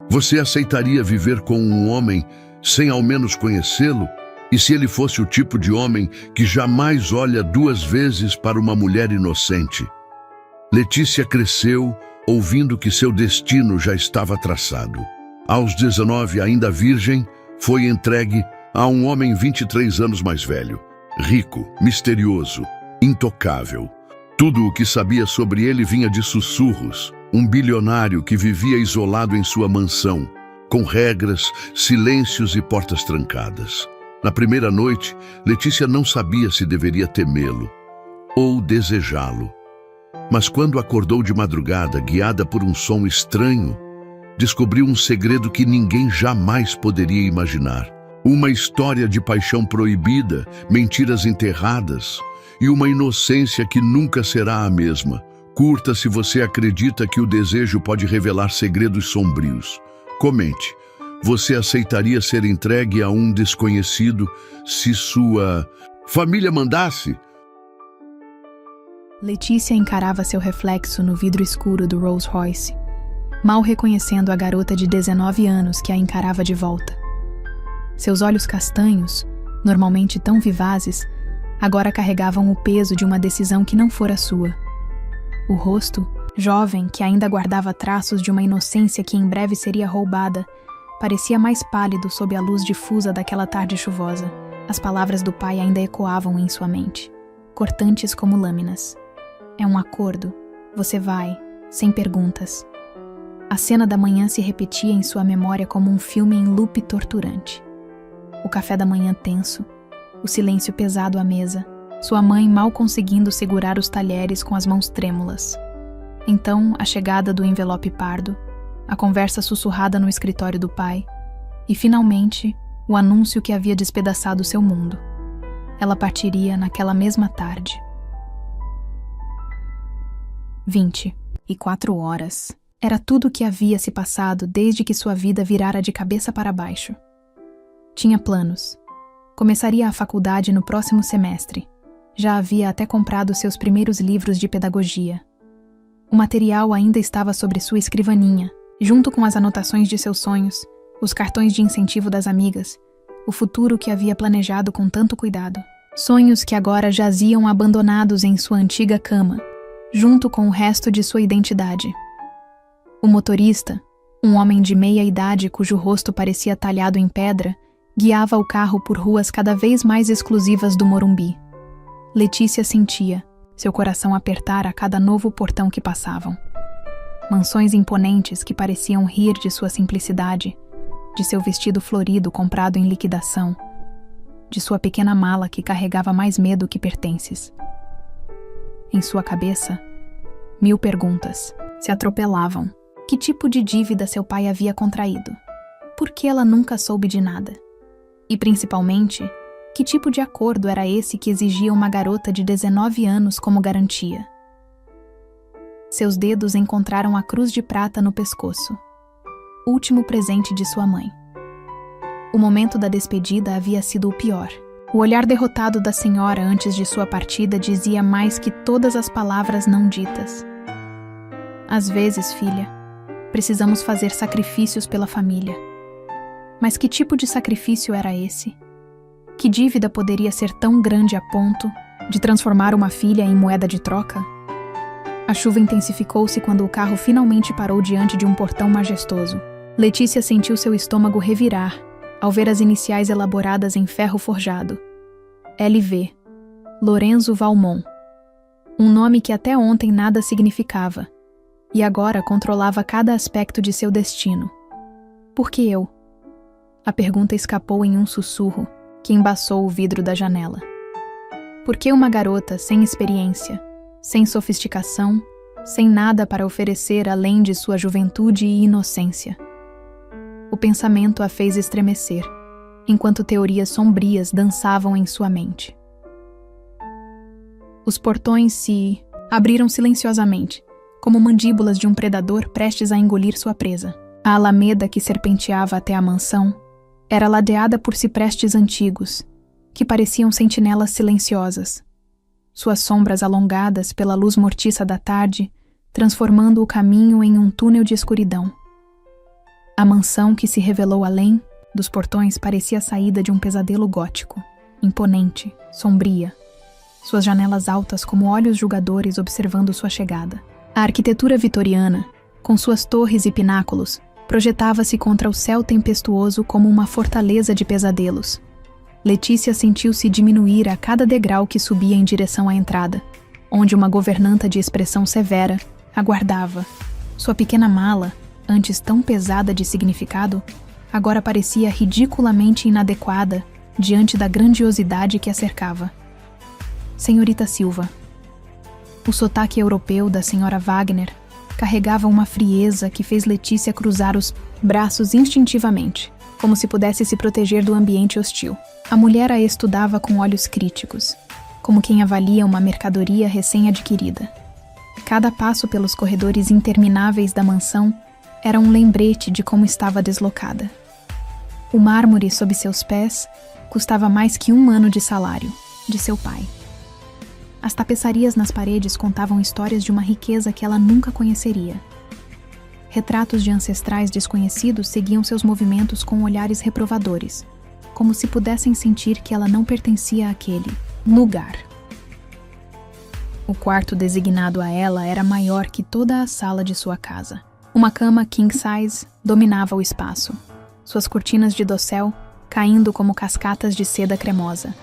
Você aceitaria viver com um homem sem ao menos conhecê-lo? E se ele fosse o tipo de homem que jamais olha duas vezes para uma mulher inocente? Letícia cresceu ouvindo que seu destino já estava traçado. Aos 19, ainda virgem, foi entregue a um homem 23 anos mais velho, rico, misterioso, intocável. Tudo o que sabia sobre ele vinha de sussurros. Um bilionário que vivia isolado em sua mansão, com regras, silêncios e portas trancadas. Na primeira noite, Letícia não sabia se deveria temê-lo ou desejá-lo. Mas quando acordou de madrugada, guiada por um som estranho, descobriu um segredo que ninguém jamais poderia imaginar. Uma história de paixão proibida, mentiras enterradas e uma inocência que nunca será a mesma. Curta se você acredita que o desejo pode revelar segredos sombrios. Comente. Você aceitaria ser entregue a um desconhecido se sua família mandasse? Letícia encarava seu reflexo no vidro escuro do Rolls Royce, mal reconhecendo a garota de 19 anos que a encarava de volta. Seus olhos castanhos, normalmente tão vivazes, agora carregavam o peso de uma decisão que não fora sua. O rosto, jovem, que ainda guardava traços de uma inocência que em breve seria roubada, parecia mais pálido sob a luz difusa daquela tarde chuvosa. As palavras do pai ainda ecoavam em sua mente, cortantes como lâminas. É um acordo. Você vai, sem perguntas. A cena da manhã se repetia em sua memória como um filme em loop torturante. O café da manhã tenso, o silêncio pesado à mesa, sua mãe mal conseguindo segurar os talheres com as mãos trêmulas. Então, a chegada do envelope pardo, a conversa sussurrada no escritório do pai e, finalmente, o anúncio que havia despedaçado seu mundo. Ela partiria naquela mesma tarde. 24 horas. Era tudo o que havia se passado desde que sua vida virara de cabeça para baixo. Tinha planos. Começaria a faculdade no próximo semestre. Já havia até comprado seus primeiros livros de pedagogia. O material ainda estava sobre sua escrivaninha, junto com as anotações de seus sonhos, os cartões de incentivo das amigas, o futuro que havia planejado com tanto cuidado. Sonhos que agora jaziam abandonados em sua antiga cama, junto com o resto de sua identidade. O motorista, um homem de meia idade cujo rosto parecia talhado em pedra, guiava o carro por ruas cada vez mais exclusivas do Morumbi. Letícia sentia seu coração apertar a cada novo portão que passavam. Mansões imponentes que pareciam rir de sua simplicidade, de seu vestido florido comprado em liquidação, de sua pequena mala que carregava mais medo que pertences. Em sua cabeça, 1000 perguntas se atropelavam. Que tipo de dívida seu pai havia contraído? Por que ela nunca soube de nada? E, principalmente, que tipo de acordo era esse que exigia uma garota de 19 anos como garantia? Seus dedos encontraram a cruz de prata no pescoço, último presente de sua mãe. O momento da despedida havia sido o pior. O olhar derrotado da senhora antes de sua partida dizia mais que todas as palavras não ditas. Às vezes, filha, precisamos fazer sacrifícios pela família. Mas que tipo de sacrifício era esse? Que dívida poderia ser tão grande a ponto de transformar uma filha em moeda de troca? A chuva intensificou-se quando o carro finalmente parou diante de um portão majestoso. Letícia sentiu seu estômago revirar ao ver as iniciais elaboradas em ferro forjado. LV, Lorenzo Valmont. Um nome que até ontem nada significava, e agora controlava cada aspecto de seu destino. Por que eu? A pergunta escapou em um sussurro que embaçou o vidro da janela. Por que uma garota sem experiência, sem sofisticação, sem nada para oferecer além de sua juventude e inocência? O pensamento a fez estremecer, enquanto teorias sombrias dançavam em sua mente. Os portões se abriram silenciosamente, como mandíbulas de um predador prestes a engolir sua presa. A alameda que serpenteava até a mansão era ladeada por ciprestes antigos, que pareciam sentinelas silenciosas, suas sombras alongadas pela luz mortiça da tarde, transformando o caminho em um túnel de escuridão. A mansão que se revelou além dos portões parecia a saída de um pesadelo gótico, imponente, sombria. Suas janelas altas como olhos julgadores observando sua chegada. A arquitetura vitoriana, com suas torres e pináculos, projetava-se contra o céu tempestuoso como uma fortaleza de pesadelos. Letícia sentiu-se diminuir a cada degrau que subia em direção à entrada, onde uma governanta de expressão severa aguardava. Sua pequena mala, antes tão pesada de significado, agora parecia ridiculamente inadequada diante da grandiosidade que a cercava. Senhorita Silva. O sotaque europeu da senhora Wagner carregava uma frieza que fez Letícia cruzar os braços instintivamente, como se pudesse se proteger do ambiente hostil. A mulher a estudava com olhos críticos, como quem avalia uma mercadoria recém-adquirida. Cada passo pelos corredores intermináveis da mansão era um lembrete de como estava deslocada. O mármore sob seus pés custava mais que 1 ano de salário, de seu pai. As tapeçarias nas paredes contavam histórias de uma riqueza que ela nunca conheceria. Retratos de ancestrais desconhecidos seguiam seus movimentos com olhares reprovadores, como se pudessem sentir que ela não pertencia àquele lugar. O quarto designado a ela era maior que toda a sala de sua casa. Uma cama king size dominava o espaço, suas cortinas de dossel caindo como cascatas de seda cremosa.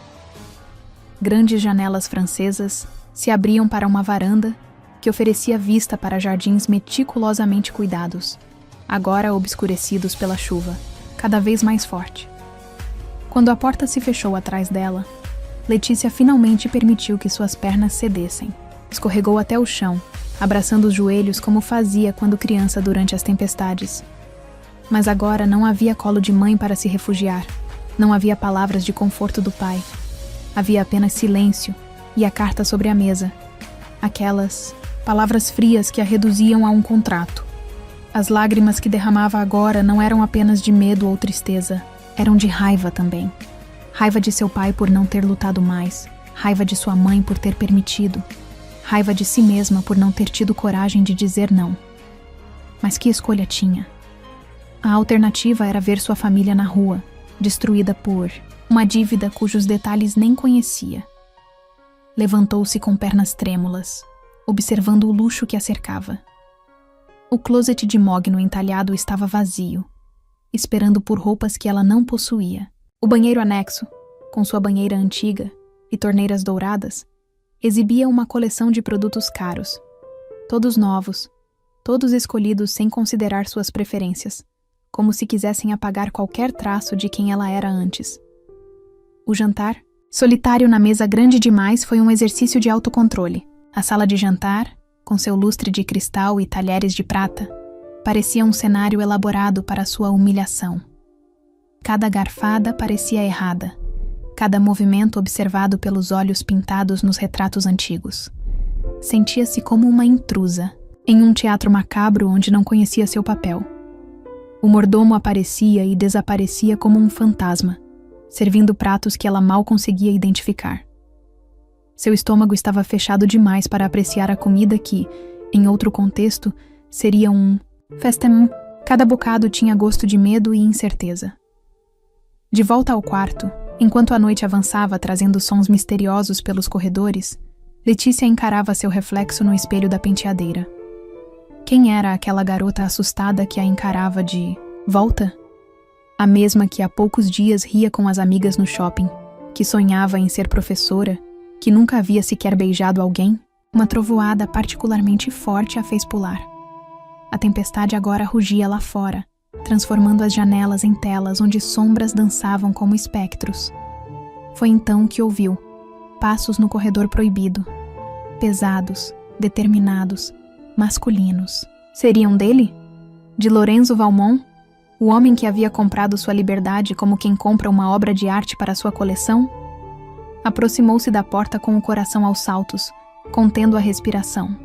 Grandes janelas francesas se abriam para uma varanda que oferecia vista para jardins meticulosamente cuidados, agora obscurecidos pela chuva, cada vez mais forte. Quando a porta se fechou atrás dela, Letícia finalmente permitiu que suas pernas cedessem. Escorregou até o chão, abraçando os joelhos como fazia quando criança durante as tempestades. Mas agora não havia colo de mãe para se refugiar, não havia palavras de conforto do pai. Havia apenas silêncio e a carta sobre a mesa. Aquelas palavras frias que a reduziam a um contrato. As lágrimas que derramava agora não eram apenas de medo ou tristeza, eram de raiva também. Raiva de seu pai por não ter lutado mais, raiva de sua mãe por ter permitido, raiva de si mesma por não ter tido coragem de dizer não. Mas que escolha tinha? A alternativa era ver sua família na rua, destruída por uma dívida cujos detalhes nem conhecia. Levantou-se com pernas trêmulas, observando o luxo que a cercava. O closet de mogno entalhado estava vazio, esperando por roupas que ela não possuía. O banheiro anexo, com sua banheira antiga e torneiras douradas, exibia uma coleção de produtos caros, todos novos, todos escolhidos sem considerar suas preferências, como se quisessem apagar qualquer traço de quem ela era antes. O jantar, solitário na mesa grande demais, foi um exercício de autocontrole. A sala de jantar, com seu lustre de cristal e talheres de prata, parecia um cenário elaborado para sua humilhação. Cada garfada parecia errada, cada movimento observado pelos olhos pintados nos retratos antigos. Sentia-se como uma intrusa, em um teatro macabro onde não conhecia seu papel. O mordomo aparecia e desaparecia como um fantasma, servindo pratos que ela mal conseguia identificar. Seu estômago estava fechado demais para apreciar a comida que, em outro contexto, seria um festin. Cada bocado tinha gosto de medo e incerteza. De volta ao quarto, enquanto a noite avançava trazendo sons misteriosos pelos corredores, Letícia encarava seu reflexo no espelho da penteadeira. Quem era aquela garota assustada que a encarava de volta? A mesma que há poucos dias ria com as amigas no shopping, que sonhava em ser professora, que nunca havia sequer beijado alguém? Uma trovoada particularmente forte a fez pular. A tempestade agora rugia lá fora, transformando as janelas em telas onde sombras dançavam como espectros. Foi então que ouviu passos no corredor proibido, pesados, determinados, masculinos. Seriam dele? De Lorenzo Valmont? O homem que havia comprado sua liberdade como quem compra uma obra de arte para sua coleção? Aproximou-se da porta com o coração aos saltos, contendo a respiração.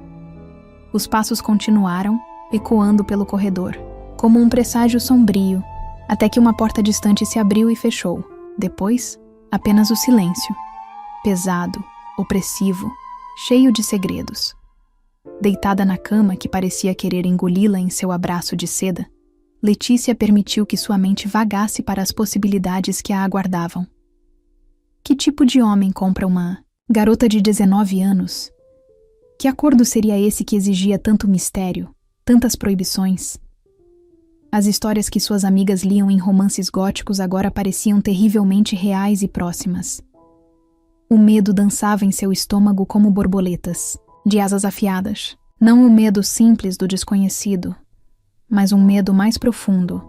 Os passos continuaram, ecoando pelo corredor, como um presságio sombrio, até que uma porta distante se abriu e fechou. Depois, apenas o silêncio, pesado, opressivo, cheio de segredos. Deitada na cama que parecia querer engoli-la em seu abraço de seda, Letícia permitiu que sua mente vagasse para as possibilidades que a aguardavam. Que tipo de homem compra uma garota de 19 anos? Que acordo seria esse que exigia tanto mistério, tantas proibições? As histórias que suas amigas liam em romances góticos agora pareciam terrivelmente reais e próximas. O medo dançava em seu estômago como borboletas, de asas afiadas. Não o medo simples do desconhecido, mas um medo mais profundo.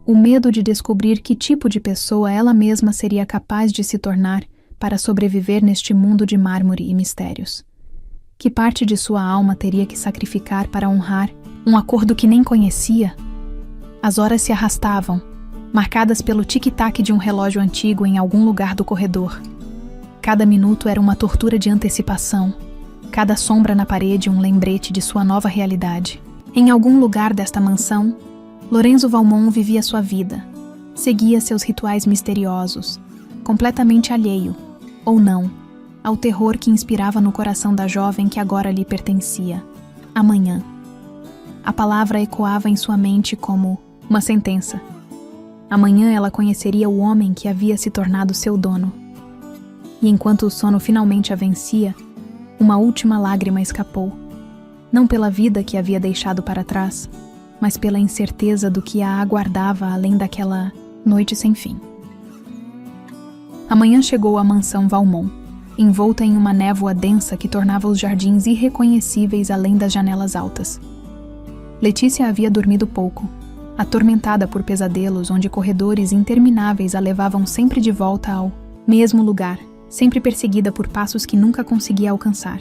O medo de descobrir que tipo de pessoa ela mesma seria capaz de se tornar para sobreviver neste mundo de mármore e mistérios. Que parte de sua alma teria que sacrificar para honrar um acordo que nem conhecia? As horas se arrastavam, marcadas pelo tic-tac de um relógio antigo em algum lugar do corredor. Cada minuto era uma tortura de antecipação, cada sombra na parede um lembrete de sua nova realidade. Em algum lugar desta mansão, Lorenzo Valmont vivia sua vida, seguia seus rituais misteriosos, completamente alheio, ou não, ao terror que inspirava no coração da jovem que agora lhe pertencia. Amanhã. A palavra ecoava em sua mente como uma sentença. Amanhã ela conheceria o homem que havia se tornado seu dono. E enquanto o sono finalmente a vencia, uma última lágrima escapou, não pela vida que havia deixado para trás, mas pela incerteza do que a aguardava além daquela noite sem fim. Amanhã chegou à mansão Valmont, envolta em uma névoa densa que tornava os jardins irreconhecíveis além das janelas altas. Letícia havia dormido pouco, atormentada por pesadelos onde corredores intermináveis a levavam sempre de volta ao mesmo lugar, sempre perseguida por passos que nunca conseguia alcançar.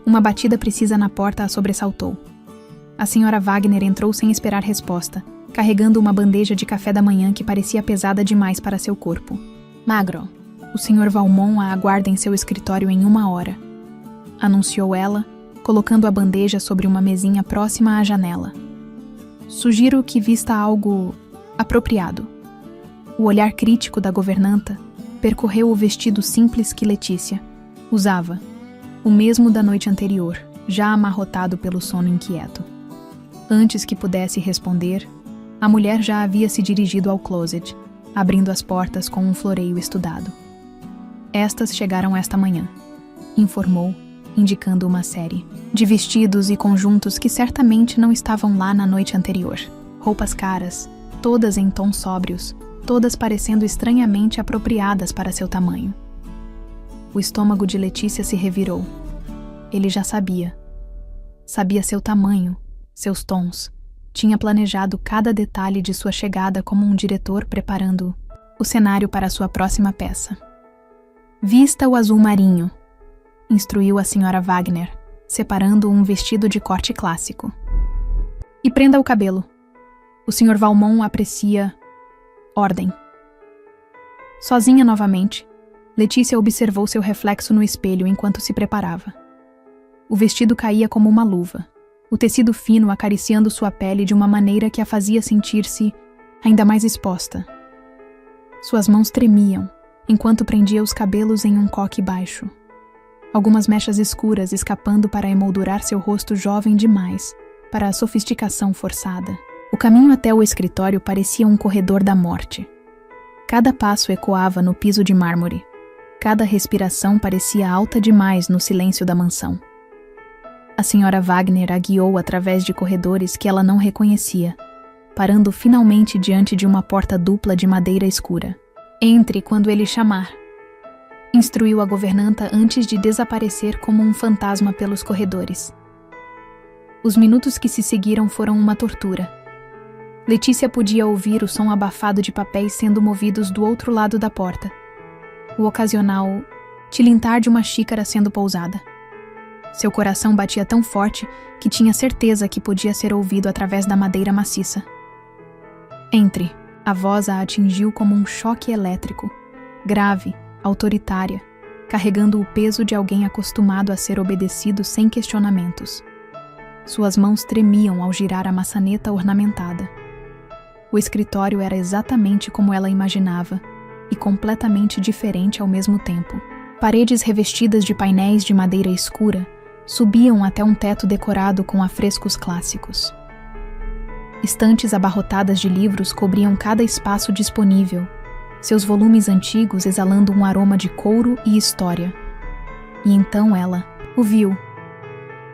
Uma batida precisa na porta a sobressaltou. A senhora Wagner entrou sem esperar resposta, carregando uma bandeja de café da manhã que parecia pesada demais para seu corpo. Magro, o Sr. Valmont a aguarda em seu escritório em 1 hora, anunciou ela, colocando a bandeja sobre uma mesinha próxima à janela. Sugiro que vista algo apropriado. O olhar crítico da governanta percorreu o vestido simples que Letícia usava, o mesmo da noite anterior, já amarrotado pelo sono inquieto. Antes que pudesse responder, a mulher já havia se dirigido ao closet, abrindo as portas com um floreio estudado. Estas chegaram esta manhã, informou, indicando uma série de vestidos e conjuntos que certamente não estavam lá na noite anterior. Roupas caras, todas em tons sóbrios, todas parecendo estranhamente apropriadas para seu tamanho. O estômago de Letícia se revirou. Ele já sabia. Sabia seu tamanho, seus tons. Tinha planejado cada detalhe de sua chegada como um diretor preparando o cenário para sua próxima peça. Vista o azul marinho, instruiu a senhora Wagner, separando um vestido de corte clássico. E prenda o cabelo. O Sr. Valmont aprecia ordem. Sozinha novamente, Letícia observou seu reflexo no espelho enquanto se preparava. O vestido caía como uma luva, o tecido fino acariciando sua pele de uma maneira que a fazia sentir-se ainda mais exposta. Suas mãos tremiam, enquanto prendia os cabelos em um coque baixo. Algumas mechas escuras escapando para emoldurar seu rosto jovem demais, para a sofisticação forçada. O caminho até o escritório parecia um corredor da morte. Cada passo ecoava no piso de mármore. Cada respiração parecia alta demais no silêncio da mansão. A senhora Wagner a guiou através de corredores que ela não reconhecia, parando finalmente diante de uma porta dupla de madeira escura. Entre quando ele chamar, instruiu a governanta antes de desaparecer como um fantasma pelos corredores. Os minutos que se seguiram foram uma tortura. Letícia podia ouvir o som abafado de papéis sendo movidos do outro lado da porta, o ocasional tilintar de uma xícara sendo pousada. Seu coração batia tão forte que tinha certeza que podia ser ouvido através da madeira maciça. Entre, a voz a atingiu como um choque elétrico, grave, autoritária, carregando o peso de alguém acostumado a ser obedecido sem questionamentos. Suas mãos tremiam ao girar a maçaneta ornamentada. O escritório era exatamente como ela imaginava, e completamente diferente ao mesmo tempo. Paredes revestidas de painéis de madeira escura subiam até um teto decorado com afrescos clássicos. Estantes abarrotadas de livros cobriam cada espaço disponível, seus volumes antigos exalando um aroma de couro e história. E então ela o viu.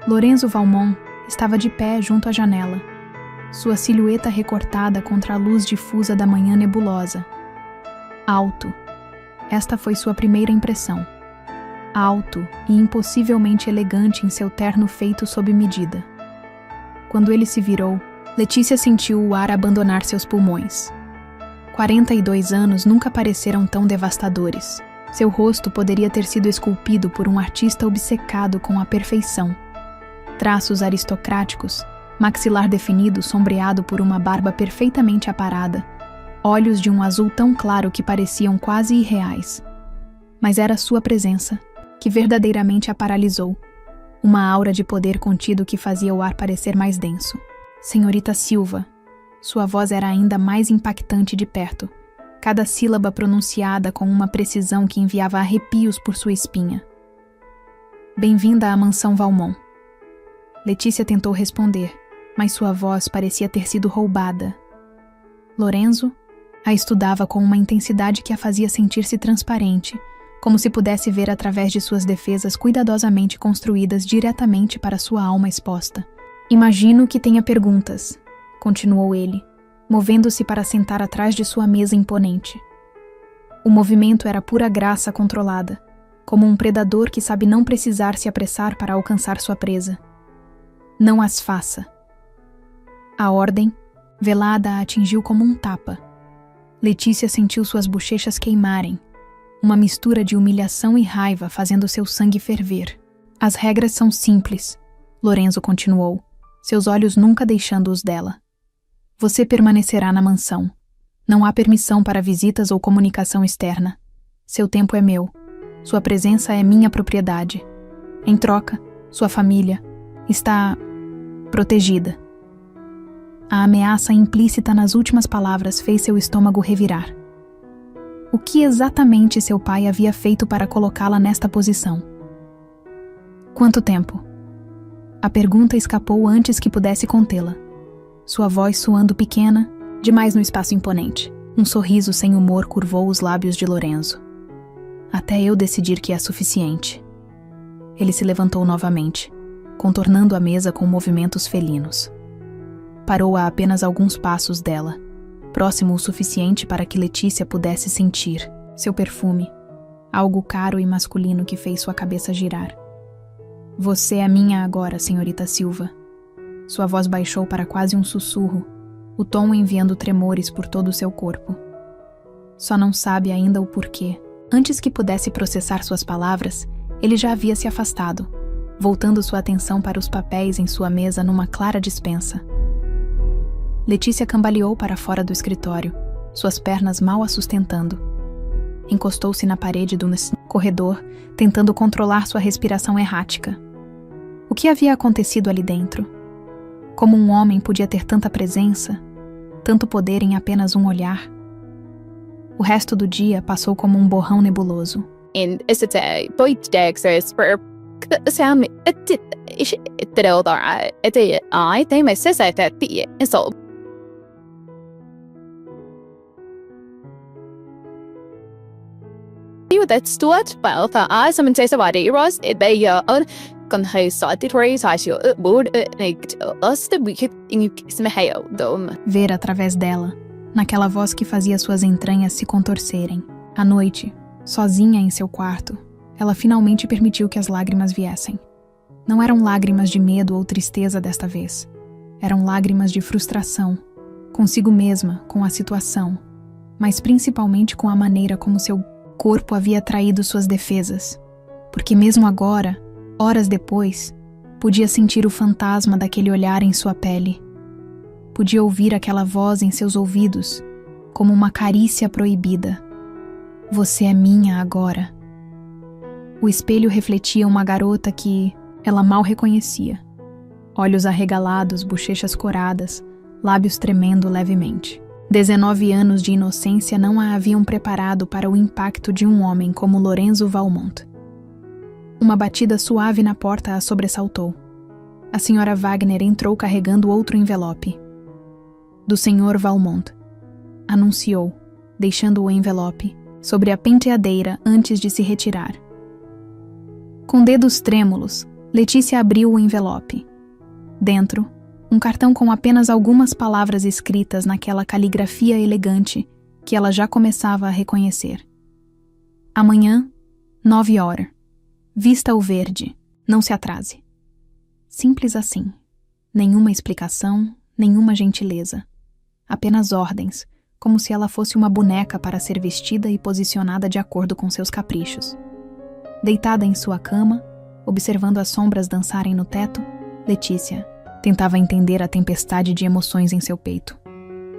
Lorenzo Valmont estava de pé junto à janela, sua silhueta recortada contra a luz difusa da manhã nebulosa. Alto. Esta foi sua primeira impressão. Alto e impossivelmente elegante em seu terno feito sob medida. Quando ele se virou, Letícia sentiu o ar abandonar seus pulmões. 42 anos nunca pareceram tão devastadores. Seu rosto poderia ter sido esculpido por um artista obcecado com a perfeição. Traços aristocráticos, maxilar definido sombreado por uma barba perfeitamente aparada, olhos de um azul tão claro que pareciam quase irreais. Mas era sua presença que verdadeiramente a paralisou, uma aura de poder contido que fazia o ar parecer mais denso. Senhorita Silva. Sua voz era ainda mais impactante de perto, cada sílaba pronunciada com uma precisão que enviava arrepios por sua espinha. Bem-vinda à mansão Valmont. Letícia tentou responder, mas sua voz parecia ter sido roubada. Lorenzo a estudava com uma intensidade que a fazia sentir-se transparente, como se pudesse ver através de suas defesas cuidadosamente construídas diretamente para sua alma exposta. Imagino que tenha perguntas, continuou ele, movendo-se para sentar atrás de sua mesa imponente. O movimento era pura graça controlada, como um predador que sabe não precisar se apressar para alcançar sua presa. Não as faça. A ordem, velada, a atingiu como um tapa. Letícia sentiu suas bochechas queimarem, uma mistura de humilhação e raiva fazendo seu sangue ferver. As regras são simples, Lorenzo continuou, seus olhos nunca deixando os dela. Você permanecerá na mansão. Não há permissão para visitas ou comunicação externa. Seu tempo é meu. Sua presença é minha propriedade. Em troca, sua família está protegida. A ameaça implícita nas últimas palavras fez seu estômago revirar. O que exatamente seu pai havia feito para colocá-la nesta posição? Quanto tempo? A pergunta escapou antes que pudesse contê-la. Sua voz soando pequena, demais no espaço imponente. Um sorriso sem humor curvou os lábios de Lorenzo. Até eu decidir que é suficiente. Ele se levantou novamente, contornando a mesa com movimentos felinos. Parou a apenas alguns passos dela, próximo o suficiente para que Letícia pudesse sentir seu perfume, algo caro e masculino que fez sua cabeça girar. Você é minha agora, senhorita Silva. Sua voz baixou para quase um sussurro, o tom enviando tremores por todo o seu corpo. Só não sabe ainda o porquê. Antes que pudesse processar suas palavras, ele já havia se afastado, voltando sua atenção para os papéis em sua mesa numa clara dispensa. Letícia cambaleou para fora do escritório, suas pernas mal a sustentando. Encostou-se na parede do corredor, tentando controlar sua respiração errática. O que havia acontecido ali dentro? Como um homem podia ter tanta presença, tanto poder em apenas um olhar? O resto do dia passou como um borrão nebuloso. Det stort bare for jeg som en tese var det i Ross et bæger og kan have sagt det var så jo bord ikke os det vi ikke som er dom. Ver através dela, naquela voz que fazia suas entranhas se contorcerem. À noite, sozinha em seu quarto, ela finalmente permitiu que as lágrimas viessem. Não eram lágrimas de medo ou tristeza desta vez. Eram lágrimas de frustração, consigo mesma, com a situação, mas principalmente com a maneira como seu corpo havia traído suas defesas, porque mesmo agora, horas depois, podia sentir o fantasma daquele olhar em sua pele. Podia ouvir aquela voz em seus ouvidos, como uma carícia proibida. Você é minha agora. O espelho refletia uma garota que ela mal reconhecia. Olhos arregalados, bochechas coradas, lábios tremendo levemente. 19 anos de inocência não a haviam preparado para o impacto de um homem como Lorenzo Valmont. Uma batida suave na porta a sobressaltou. A senhora Wagner entrou carregando outro envelope. Do Sr. Valmont, anunciou, deixando o envelope sobre a penteadeira antes de se retirar. Com dedos trêmulos, Letícia abriu o envelope. Dentro, um cartão com apenas algumas palavras escritas naquela caligrafia elegante que ela já começava a reconhecer. Amanhã, 9 horas. Vista o verde. Não se atrase. Simples assim. Nenhuma explicação, nenhuma gentileza. Apenas ordens, como se ela fosse uma boneca para ser vestida e posicionada de acordo com seus caprichos. Deitada em sua cama, observando as sombras dançarem no teto, Letícia tentava entender a tempestade de emoções em seu peito.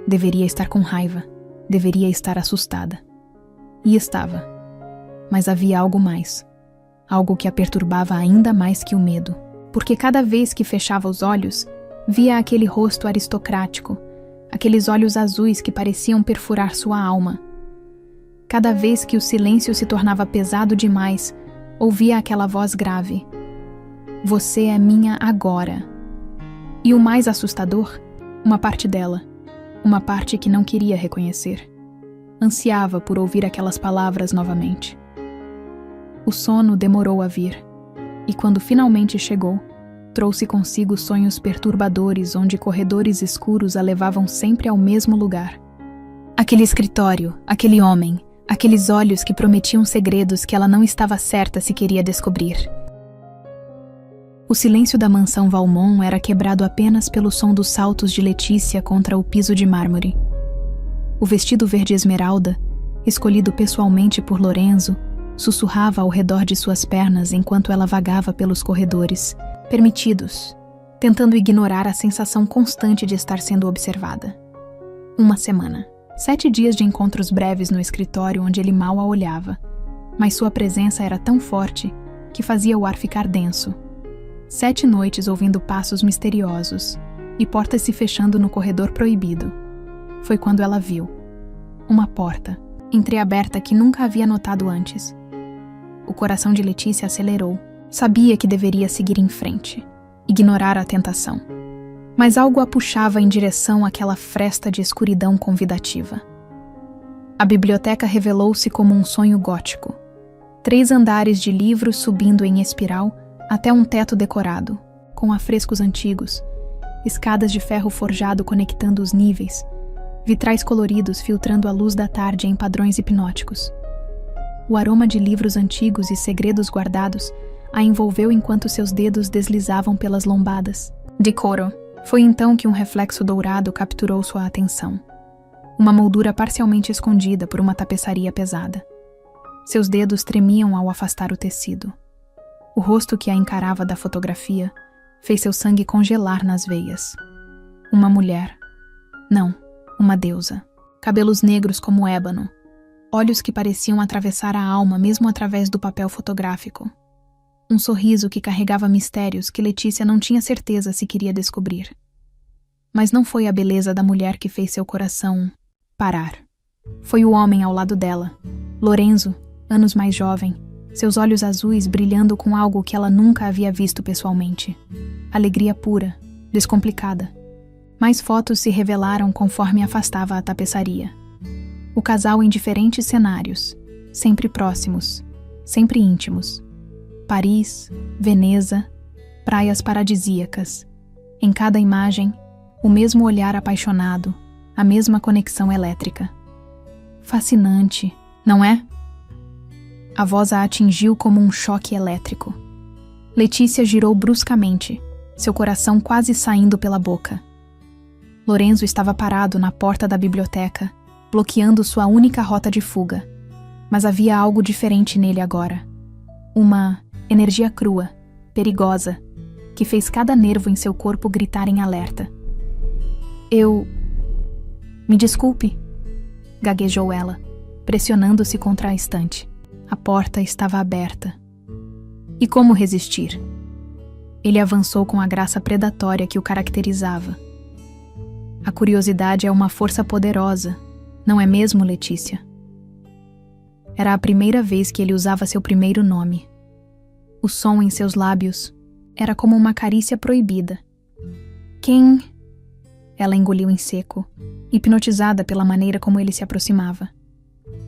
Deveria estar com raiva, deveria estar assustada. E estava. Mas havia algo mais. Algo que a perturbava ainda mais que o medo, porque cada vez que fechava os olhos, via aquele rosto aristocrático, aqueles olhos azuis que pareciam perfurar sua alma. Cada vez que o silêncio se tornava pesado demais, ouvia aquela voz grave: "Você é minha agora." E o mais assustador, uma parte dela, uma parte que não queria reconhecer, ansiava por ouvir aquelas palavras novamente. O sono demorou a vir, e quando finalmente chegou, trouxe consigo sonhos perturbadores onde corredores escuros a levavam sempre ao mesmo lugar. Aquele escritório, aquele homem, aqueles olhos que prometiam segredos que ela não estava certa se queria descobrir. O silêncio da mansão Valmont era quebrado apenas pelo som dos saltos de Letícia contra o piso de mármore. O vestido verde esmeralda, escolhido pessoalmente por Lorenzo, sussurrava ao redor de suas pernas enquanto ela vagava pelos corredores, permitidos, tentando ignorar a sensação constante de estar sendo observada. Uma semana. 7 dias de encontros breves no escritório onde ele mal a olhava, mas sua presença era tão forte que fazia o ar ficar denso. 7 noites ouvindo passos misteriosos e portas se fechando no corredor proibido. Foi quando ela viu uma porta, entreaberta que nunca havia notado antes. O coração de Letícia acelerou. Sabia que deveria seguir em frente, ignorar a tentação. Mas algo a puxava em direção àquela fresta de escuridão convidativa. A biblioteca revelou-se como um sonho gótico. 3 andares de livros subindo em espiral até um teto decorado, com afrescos antigos, escadas de ferro forjado conectando os níveis, vitrais coloridos filtrando a luz da tarde em padrões hipnóticos. O aroma de livros antigos e segredos guardados a envolveu enquanto seus dedos deslizavam pelas lombadas. Decoro. Foi então que um reflexo dourado capturou sua atenção. Uma moldura parcialmente escondida por uma tapeçaria pesada. Seus dedos tremiam ao afastar o tecido. O rosto que a encarava da fotografia fez seu sangue congelar nas veias. Uma mulher. Não, uma deusa. Cabelos negros como ébano. Olhos que pareciam atravessar a alma mesmo através do papel fotográfico. Um sorriso que carregava mistérios que Letícia não tinha certeza se queria descobrir. Mas não foi a beleza da mulher que fez seu coração parar. Foi o homem ao lado dela, Lorenzo, anos mais jovem, seus olhos azuis brilhando com algo que ela nunca havia visto pessoalmente. Alegria pura, descomplicada. Mais fotos se revelaram conforme afastava a tapeçaria. O casal em diferentes cenários, sempre próximos, sempre íntimos. Paris, Veneza, praias paradisíacas. Em cada imagem, o mesmo olhar apaixonado, a mesma conexão elétrica. Fascinante, não é? A voz a atingiu como um choque elétrico. Letícia girou bruscamente, seu coração quase saindo pela boca. Lorenzo estava parado na porta da biblioteca, bloqueando sua única rota de fuga. Mas havia algo diferente nele agora. Uma energia crua, perigosa, que fez cada nervo em seu corpo gritar em alerta. Me desculpe, gaguejou ela, pressionando-se contra a estante. A porta estava aberta. E como resistir? Ele avançou com a graça predatória que o caracterizava. A curiosidade é uma força poderosa, não é mesmo, Letícia? Era a primeira vez que ele usava seu primeiro nome. O som em seus lábios era como uma carícia proibida. Quem Ela engoliu em seco, hipnotizada pela maneira como ele se aproximava.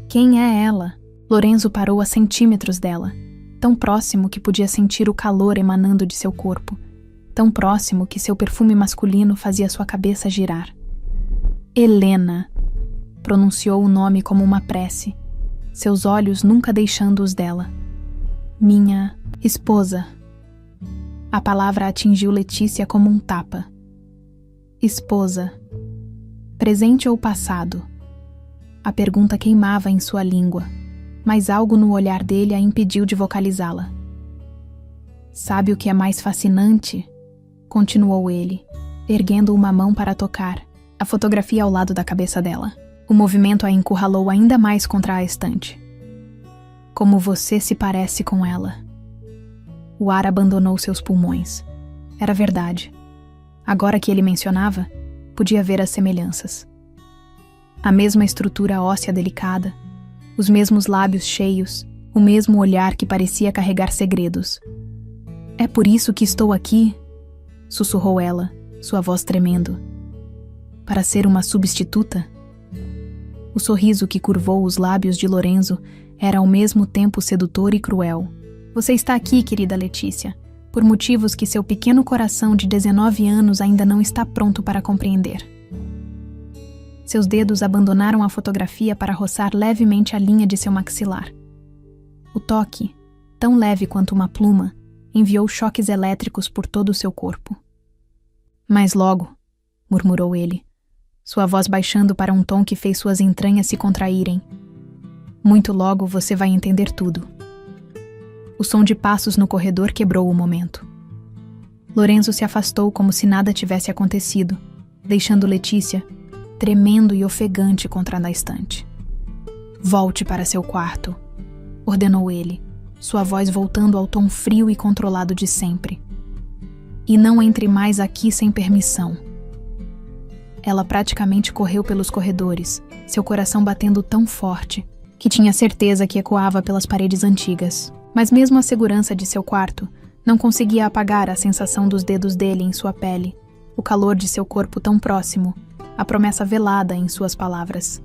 Quem é ela? Lorenzo parou a centímetros dela, tão próximo que podia sentir o calor emanando de seu corpo, tão próximo que seu perfume masculino fazia sua cabeça girar. Helena! Pronunciou o nome como uma prece, seus olhos nunca deixando os dela. Minha esposa. A palavra atingiu Letícia como um tapa. Esposa. Presente ou passado? A pergunta queimava em sua língua, mas algo no olhar dele a impediu de vocalizá-la. Sabe o que é mais fascinante? Continuou ele, erguendo uma mão para tocar a fotografia ao lado da cabeça dela. O movimento a encurralou ainda mais contra a estante. Como você se parece com ela. O ar abandonou seus pulmões. Era verdade. Agora que ele mencionava, podia ver as semelhanças. A mesma estrutura óssea delicada, os mesmos lábios cheios, o mesmo olhar que parecia carregar segredos. É por isso que estou aqui, sussurrou ela, sua voz tremendo. Para ser uma substituta? O sorriso que curvou os lábios de Lorenzo era ao mesmo tempo sedutor e cruel. Você está aqui, querida Letícia, por motivos que seu pequeno coração de 19 anos ainda não está pronto para compreender. Seus dedos abandonaram a fotografia para roçar levemente a linha de seu maxilar. O toque, tão leve quanto uma pluma, enviou choques elétricos por todo o seu corpo. Mas logo, murmurou ele, sua voz baixando para um tom que fez suas entranhas se contraírem. Muito logo você vai entender tudo. O som de passos no corredor quebrou o momento. Lorenzo se afastou como se nada tivesse acontecido, deixando Letícia tremendo e ofegante contra a estante. Volte para seu quarto, ordenou ele, sua voz voltando ao tom frio e controlado de sempre. E não entre mais aqui sem permissão. Ela praticamente correu pelos corredores, seu coração batendo tão forte que tinha certeza que ecoava pelas paredes antigas. Mas mesmo a segurança de seu quarto não conseguia apagar a sensação dos dedos dele em sua pele, o calor de seu corpo tão próximo, a promessa velada em suas palavras.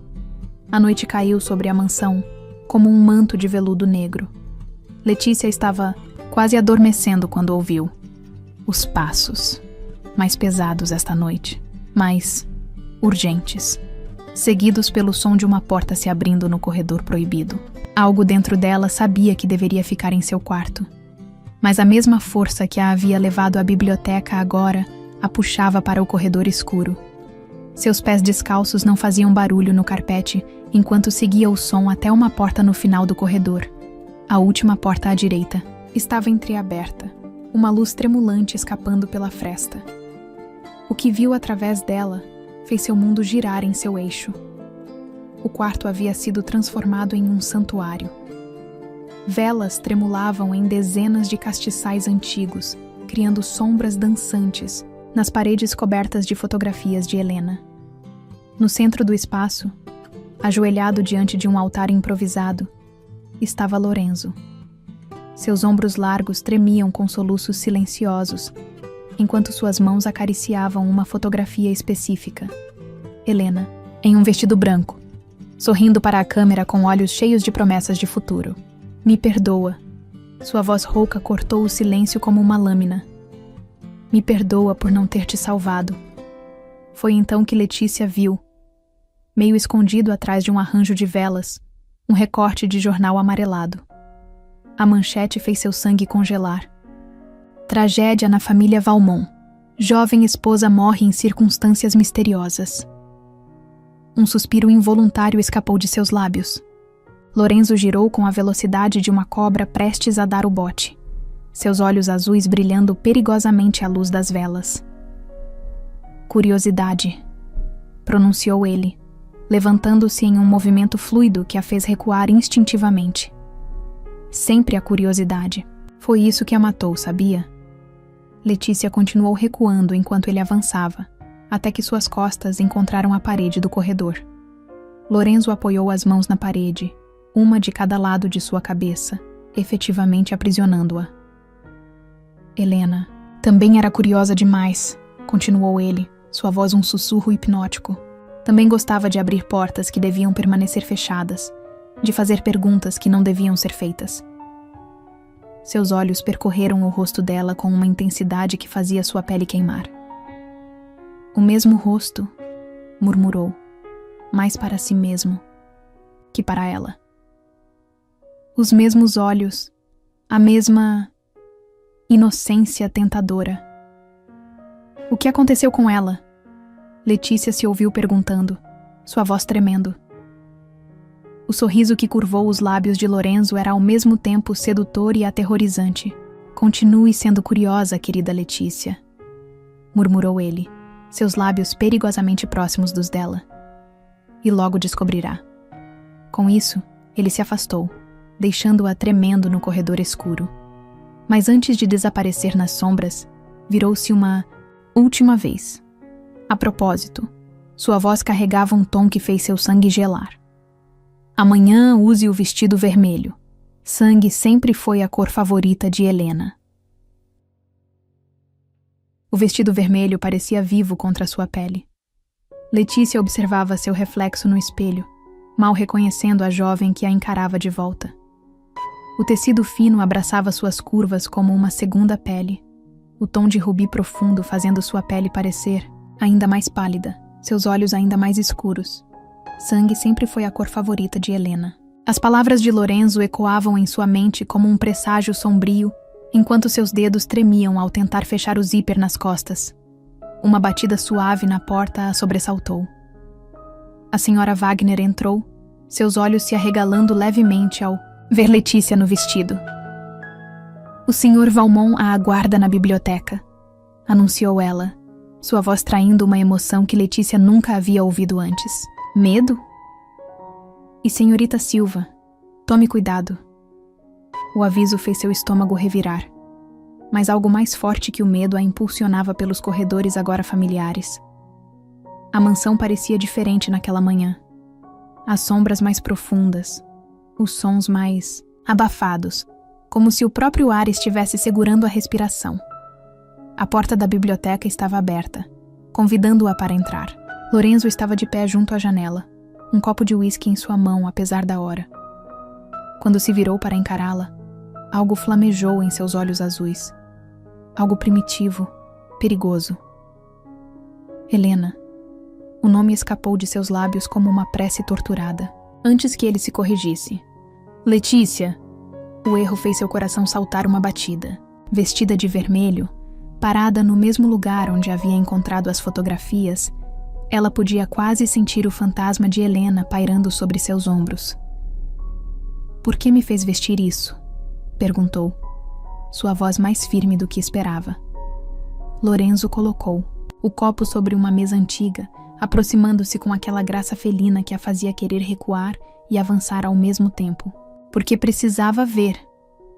A noite caiu sobre a mansão, como um manto de veludo negro. Letícia estava quase adormecendo quando ouviu. Os passos, mais pesados esta noite, mais urgentes, seguidos pelo som de uma porta se abrindo no corredor proibido. Algo dentro dela sabia que deveria ficar em seu quarto, mas a mesma força que a havia levado à biblioteca agora a puxava para o corredor escuro. Seus pés descalços não faziam barulho no carpete enquanto seguia o som até uma porta no final do corredor. A última porta à direita estava entreaberta, uma luz tremulante escapando pela fresta. O que viu através dela fez seu mundo girar em seu eixo. O quarto havia sido transformado em um santuário. Velas tremulavam em dezenas de castiçais antigos, criando sombras dançantes nas paredes cobertas de fotografias de Helena. No centro do espaço, ajoelhado diante de um altar improvisado, estava Lorenzo. Seus ombros largos tremiam com soluços silenciosos, enquanto suas mãos acariciavam uma fotografia específica. Helena, em um vestido branco, sorrindo para a câmera com olhos cheios de promessas de futuro. Me perdoa. Sua voz rouca cortou o silêncio como uma lâmina. Me perdoa por não ter te salvado. Foi então que Letícia viu, meio escondido atrás de um arranjo de velas, um recorte de jornal amarelado. A manchete fez seu sangue congelar. Tragédia na família Valmont. Jovem esposa morre em circunstâncias misteriosas. Um suspiro involuntário escapou de seus lábios. Lorenzo girou com a velocidade de uma cobra prestes a dar o bote, seus olhos azuis brilhando perigosamente à luz das velas. Curiosidade, pronunciou ele, levantando-se em um movimento fluido que a fez recuar instintivamente. Sempre a curiosidade. Foi isso que a matou, sabia? Letícia continuou recuando enquanto ele avançava, até que suas costas encontraram a parede do corredor. Lorenzo apoiou as mãos na parede, uma de cada lado de sua cabeça, efetivamente aprisionando-a. Helena também era curiosa demais, continuou ele, sua voz um sussurro hipnótico. Também gostava de abrir portas que deviam permanecer fechadas, de fazer perguntas que não deviam ser feitas. Seus olhos percorreram o rosto dela com uma intensidade que fazia sua pele queimar. O mesmo rosto, murmurou, mais para si mesmo que para ela. Os mesmos olhos, a mesma inocência tentadora. O que aconteceu com ela? Letícia se ouviu perguntando, sua voz tremendo. O sorriso que curvou os lábios de Lorenzo era ao mesmo tempo sedutor e aterrorizante. Continue sendo curiosa, querida Letícia, murmurou ele, seus lábios perigosamente próximos dos dela. E logo descobrirá. Com isso, ele se afastou, deixando-a tremendo no corredor escuro. Mas antes de desaparecer nas sombras, virou-se uma última vez. A propósito, sua voz carregava um tom que fez seu sangue gelar. Amanhã use o vestido vermelho. Sangue sempre foi a cor favorita de Helena. O vestido vermelho parecia vivo contra sua pele. Letícia observava seu reflexo no espelho, mal reconhecendo a jovem que a encarava de volta. O tecido fino abraçava suas curvas como uma segunda pele, o tom de rubi profundo fazendo sua pele parecer ainda mais pálida, seus olhos ainda mais escuros. Sangue sempre foi a cor favorita de Helena. As palavras de Lorenzo ecoavam em sua mente como um presságio sombrio, enquanto seus dedos tremiam ao tentar fechar o zíper nas costas. Uma batida suave na porta a sobressaltou. A senhora Wagner entrou, seus olhos se arregalando levemente ao ver Letícia no vestido. O Sr. Valmont a aguarda na biblioteca, anunciou ela, sua voz traindo uma emoção que Letícia nunca havia ouvido antes. Medo? E senhorita Silva, tome cuidado. O aviso fez seu estômago revirar, mas algo mais forte que o medo a impulsionava pelos corredores agora familiares. A mansão parecia diferente naquela manhã. As sombras mais profundas, os sons mais abafados, como se o próprio ar estivesse segurando a respiração. A porta da biblioteca estava aberta, convidando-a para entrar. Lorenzo estava de pé junto à janela, um copo de uísque em sua mão, apesar da hora. Quando se virou para encará-la, algo flamejou em seus olhos azuis. Algo primitivo, perigoso. Helena. O nome escapou de seus lábios como uma prece torturada, antes que ele se corrigisse. Letícia! O erro fez seu coração saltar uma batida. Vestida de vermelho, parada no mesmo lugar onde havia encontrado as fotografias, ela podia quase sentir o fantasma de Helena pairando sobre seus ombros. Por que me fez vestir isso? Perguntou, sua voz mais firme do que esperava. Lorenzo colocou o copo sobre uma mesa antiga, aproximando-se com aquela graça felina que a fazia querer recuar e avançar ao mesmo tempo. Porque precisava ver,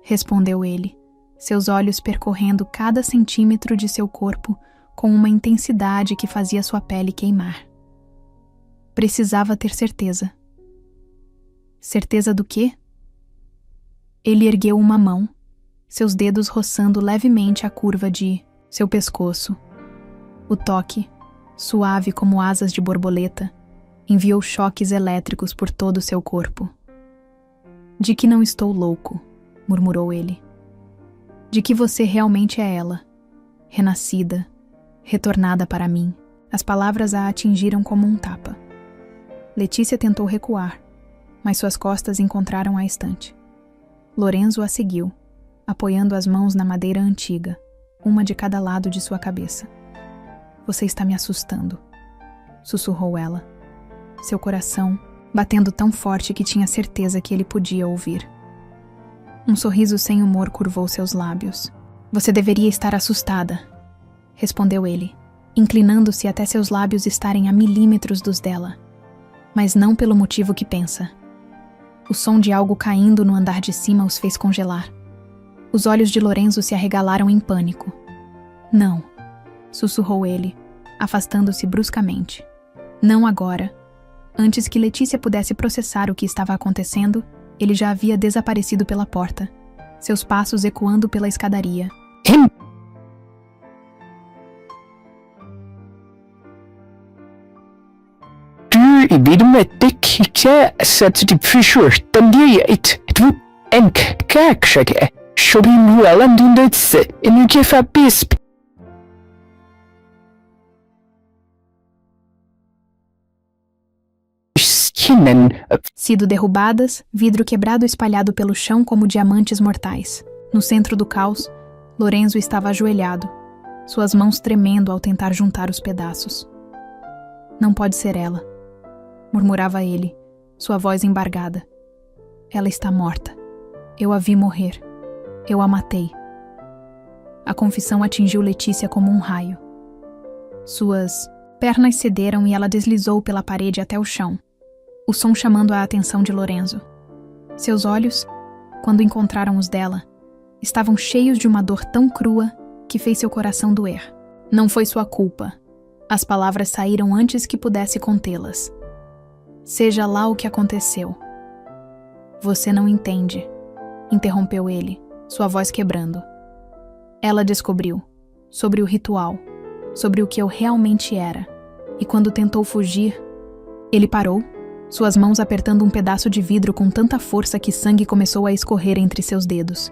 respondeu ele, seus olhos percorrendo cada centímetro de seu corpo com uma intensidade que fazia sua pele queimar. Precisava ter certeza. Certeza do quê? Ele ergueu uma mão, seus dedos roçando levemente a curva de seu pescoço. O toque, suave como asas de borboleta, enviou choques elétricos por todo o seu corpo. De que não estou louco, murmurou ele. De que você realmente é ela, renascida, retornada para mim. As palavras a atingiram como um tapa. Letícia tentou recuar, mas suas costas encontraram a estante. Lorenzo a seguiu, apoiando as mãos na madeira antiga, uma de cada lado de sua cabeça. Você está me assustando, sussurrou ela, seu coração batendo tão forte que tinha certeza que ele podia ouvir. Um sorriso sem humor curvou seus lábios. Você deveria estar assustada, respondeu ele, inclinando-se até seus lábios estarem a milímetros dos dela, mas não pelo motivo que pensa. O som de algo caindo no andar de cima os fez congelar. Os olhos de Lorenzo se arregalaram em pânico. Não, sussurrou ele, afastando-se bruscamente. Não agora. Antes que Letícia pudesse processar o que estava acontecendo, ele já havia desaparecido pela porta, seus passos ecoando pela escadaria. Idmetikikse satsiti fyshurtandiait tu enkkääksake sopin huolandundetse enykefabisp. Sido derrubadas, vidro quebrado espalhado pelo chão como diamantes mortais. No centro do caos, Lorenzo estava ajoelhado, suas mãos tremendo ao tentar juntar os pedaços. Não pode ser ela, murmurava ele, sua voz embargada. Ela está morta. Eu a vi morrer. Eu a matei. A confissão atingiu Letícia como um raio. Suas pernas cederam e ela deslizou pela parede até o chão, o som chamando a atenção de Lorenzo. Seus olhos, quando encontraram os dela, estavam cheios de uma dor tão crua que fez seu coração doer. Não foi sua culpa. As palavras saíram antes que pudesse contê-las. Seja lá o que aconteceu. Você não entende, interrompeu ele, sua voz quebrando. Ela descobriu, sobre o ritual, sobre o que eu realmente era, e quando tentou fugir, ele parou, suas mãos apertando um pedaço de vidro com tanta força que sangue começou a escorrer entre seus dedos.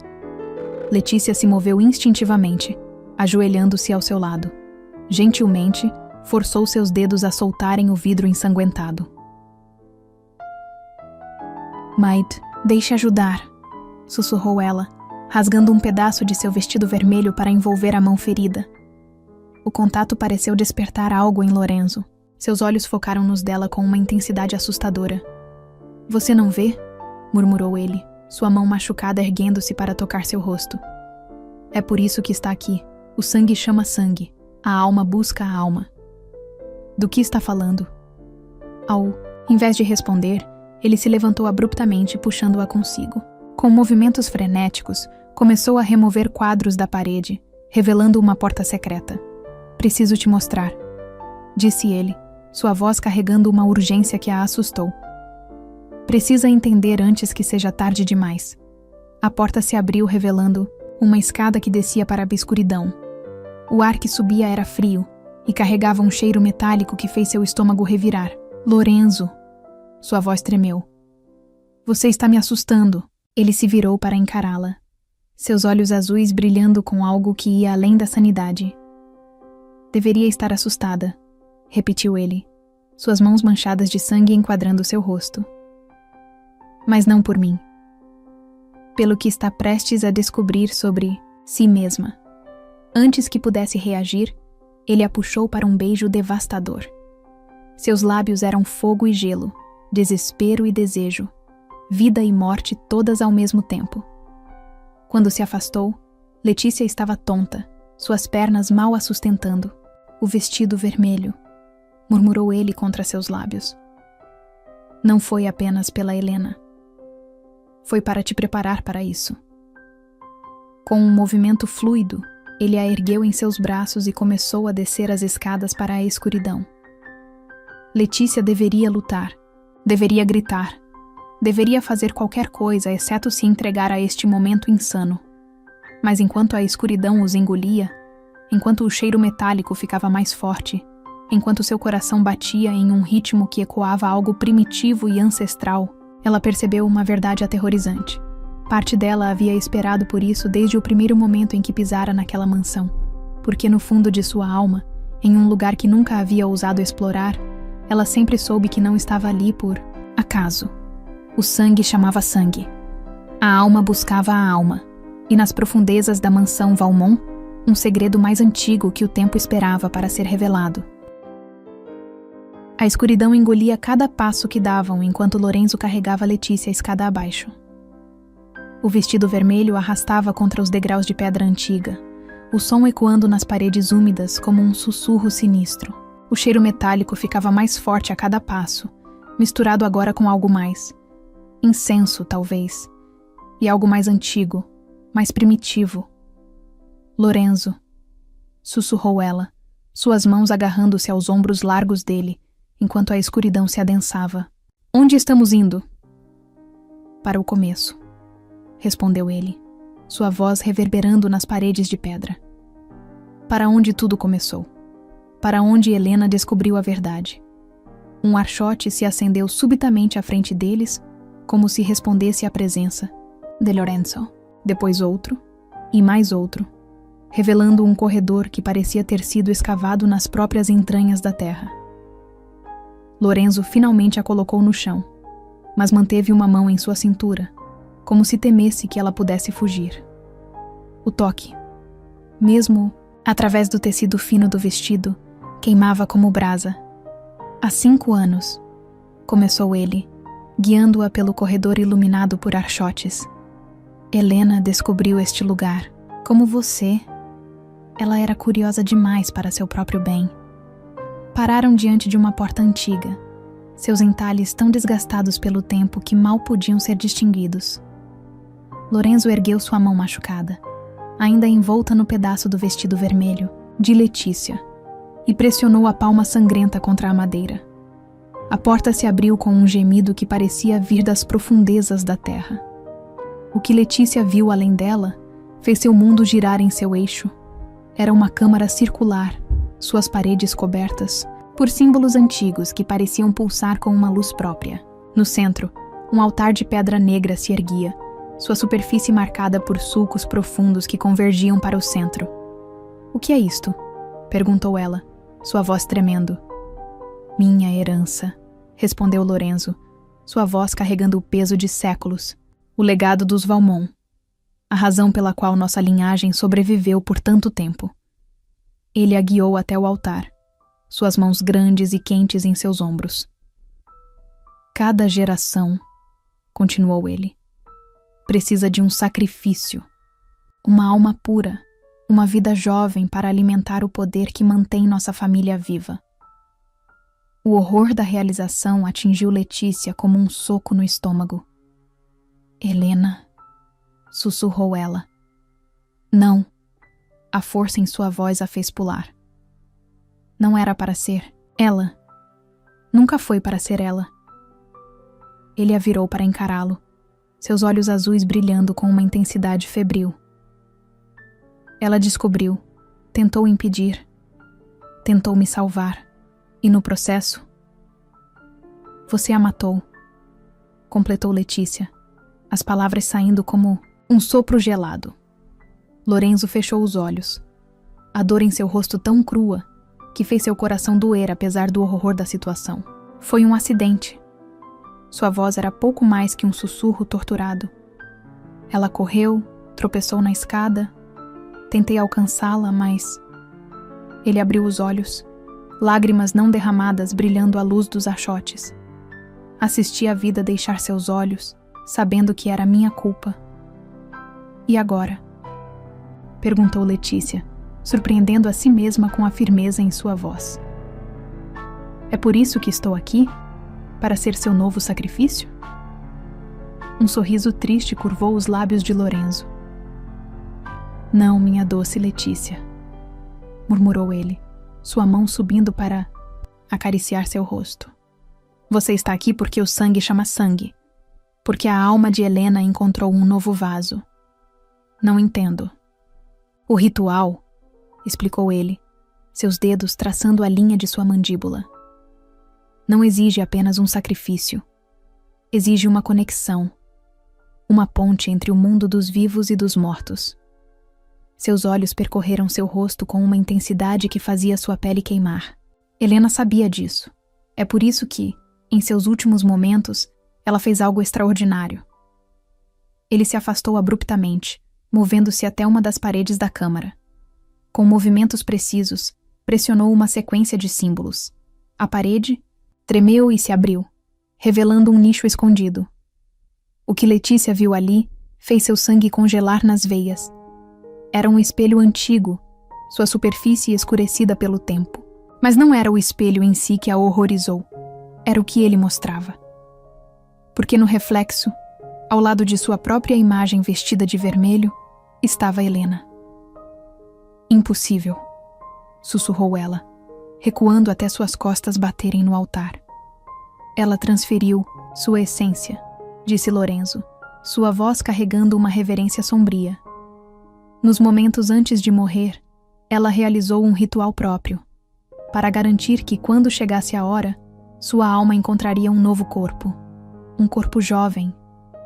Letícia se moveu instintivamente, ajoelhando-se ao seu lado. Gentilmente, forçou seus dedos a soltarem o vidro ensanguentado. Maid, deixe ajudar, sussurrou ela, rasgando um pedaço de seu vestido vermelho para envolver a mão ferida. O contato pareceu despertar algo em Lorenzo. Seus olhos focaram nos dela com uma intensidade assustadora. Você não vê? Murmurou ele, sua mão machucada erguendo-se para tocar seu rosto. É por isso que está aqui. O sangue chama sangue. A alma busca a alma. Do que está falando? Em vez de responder, ele se levantou abruptamente, puxando-a consigo. Com movimentos frenéticos, começou a remover quadros da parede, revelando uma porta secreta. Preciso te mostrar, disse ele, sua voz carregando uma urgência que a assustou. Precisa entender antes que seja tarde demais. A porta se abriu, revelando uma escada que descia para a escuridão. O ar que subia era frio e carregava um cheiro metálico que fez seu estômago revirar. Lorenzo! Sua voz tremeu. Você está me assustando. Ele se virou para encará-la, seus olhos azuis brilhando com algo que ia além da sanidade. Deveria estar assustada, repetiu ele, suas mãos manchadas de sangue enquadrando seu rosto. Mas não por mim. Pelo que está prestes a descobrir sobre si mesma. Antes que pudesse reagir, ele a puxou para um beijo devastador. Seus lábios eram fogo e gelo, desespero e desejo, vida e morte todas ao mesmo tempo. Quando se afastou, Letícia estava tonta, suas pernas mal a sustentando. O vestido vermelho, murmurou ele contra seus lábios. Não foi apenas pela Helena. Foi para te preparar para isso. Com um movimento fluido, ele a ergueu em seus braços e começou a descer as escadas para a escuridão. Letícia deveria lutar, deveria gritar, deveria fazer qualquer coisa exceto se entregar a este momento insano. Mas enquanto a escuridão os engolia, enquanto o cheiro metálico ficava mais forte, enquanto seu coração batia em um ritmo que ecoava algo primitivo e ancestral, ela percebeu uma verdade aterrorizante. Parte dela havia esperado por isso desde o primeiro momento em que pisara naquela mansão, porque no fundo de sua alma, em um lugar que nunca havia ousado explorar, ela sempre soube que não estava ali por acaso. O sangue chamava sangue. A alma buscava a alma, e nas profundezas da mansão Valmont, um segredo mais antigo que o tempo esperava para ser revelado. A escuridão engolia cada passo que davam enquanto Lorenzo carregava Letícia a escada abaixo. O vestido vermelho arrastava contra os degraus de pedra antiga, o som ecoando nas paredes úmidas como um sussurro sinistro. O cheiro metálico ficava mais forte a cada passo, misturado agora com algo mais. Incenso, talvez, e algo mais antigo, mais primitivo. Lorenzo, sussurrou ela, suas mãos agarrando-se aos ombros largos dele, enquanto a escuridão se adensava. Onde estamos indo? Para o começo, respondeu ele, sua voz reverberando nas paredes de pedra. Para onde tudo começou. Para onde Helena descobriu a verdade. Um archote se acendeu subitamente à frente deles, como se respondesse à presença de Lorenzo. Depois outro, e mais outro, revelando um corredor que parecia ter sido escavado nas próprias entranhas da terra. Lorenzo finalmente a colocou no chão, mas manteve uma mão em sua cintura, como se temesse que ela pudesse fugir. O toque, mesmo através do tecido fino do vestido, queimava como brasa. Há 5 anos, começou ele, guiando-a pelo corredor iluminado por archotes. Helena descobriu este lugar. Como você, ela era curiosa demais para seu próprio bem. Pararam diante de uma porta antiga, seus entalhes tão desgastados pelo tempo que mal podiam ser distinguidos. Lorenzo ergueu sua mão machucada, ainda envolta no pedaço do vestido vermelho, de Letícia, e pressionou a palma sangrenta contra a madeira. A porta se abriu com um gemido que parecia vir das profundezas da terra. O que Letícia viu além dela fez seu mundo girar em seu eixo. Era uma câmara circular, suas paredes cobertas por símbolos antigos que pareciam pulsar com uma luz própria. No centro, um altar de pedra negra se erguia, sua superfície marcada por sulcos profundos que convergiam para o centro. "O que é isto?" perguntou ela, sua voz tremendo. "Minha herança", respondeu Lorenzo, sua voz carregando o peso de séculos, o legado dos Valmont, a razão pela qual nossa linhagem sobreviveu por tanto tempo. Ele a guiou até o altar, suas mãos grandes e quentes em seus ombros. "Cada geração", continuou ele, "precisa de um sacrifício, uma alma pura, uma vida jovem para alimentar o poder que mantém nossa família viva." O horror da realização atingiu Letícia como um soco no estômago. "Helena", sussurrou ela. "Não." A força em sua voz a fez pular. Não era para ser ela. Nunca foi para ser ela. Ele a virou para encará-lo, seus olhos azuis brilhando com uma intensidade febril. Ela descobriu, tentou impedir, tentou me salvar, e no processo... "Você a matou", completou Letícia, as palavras saindo como um sopro gelado. Lorenzo fechou os olhos, a dor em seu rosto tão crua que fez seu coração doer apesar do horror da situação. "Foi um acidente." Sua voz era pouco mais que um sussurro torturado. "Ela correu, tropeçou na escada. Tentei alcançá-la, mas..." Ele abriu os olhos, lágrimas não derramadas brilhando à luz dos archotes. Assisti a vida deixar seus olhos, sabendo que era minha culpa. "E agora?" perguntou Letícia, surpreendendo a si mesma com a firmeza em sua voz. "É por isso que estou aqui? Para ser seu novo sacrifício?" Um sorriso triste curvou os lábios de Lorenzo. "Não, minha doce Letícia", murmurou ele, sua mão subindo para acariciar seu rosto. "Você está aqui porque o sangue chama sangue, porque a alma de Helena encontrou um novo vaso." "Não entendo." "O ritual", explicou ele, seus dedos traçando a linha de sua mandíbula, "não exige apenas um sacrifício. Exige uma conexão, uma ponte entre o mundo dos vivos e dos mortos." Seus olhos percorreram seu rosto com uma intensidade que fazia sua pele queimar. Helena sabia disso. É por isso que, em seus últimos momentos, ela fez algo extraordinário. Ele se afastou abruptamente, movendo-se até uma das paredes da câmara. Com movimentos precisos, pressionou uma sequência de símbolos. A parede tremeu e se abriu, revelando um nicho escondido. O que Letícia viu ali fez seu sangue congelar nas veias. Era um espelho antigo, sua superfície escurecida pelo tempo. Mas não era o espelho em si que a horrorizou. Era o que ele mostrava. Porque no reflexo, ao lado de sua própria imagem vestida de vermelho, estava Helena. "Impossível", sussurrou ela, recuando até suas costas baterem no altar. "Ela transferiu sua essência", disse Lorenzo, sua voz carregando uma reverência sombria. "Nos momentos antes de morrer, ela realizou um ritual próprio, para garantir que, quando chegasse a hora, Sua alma encontraria um novo corpo. Um corpo jovem,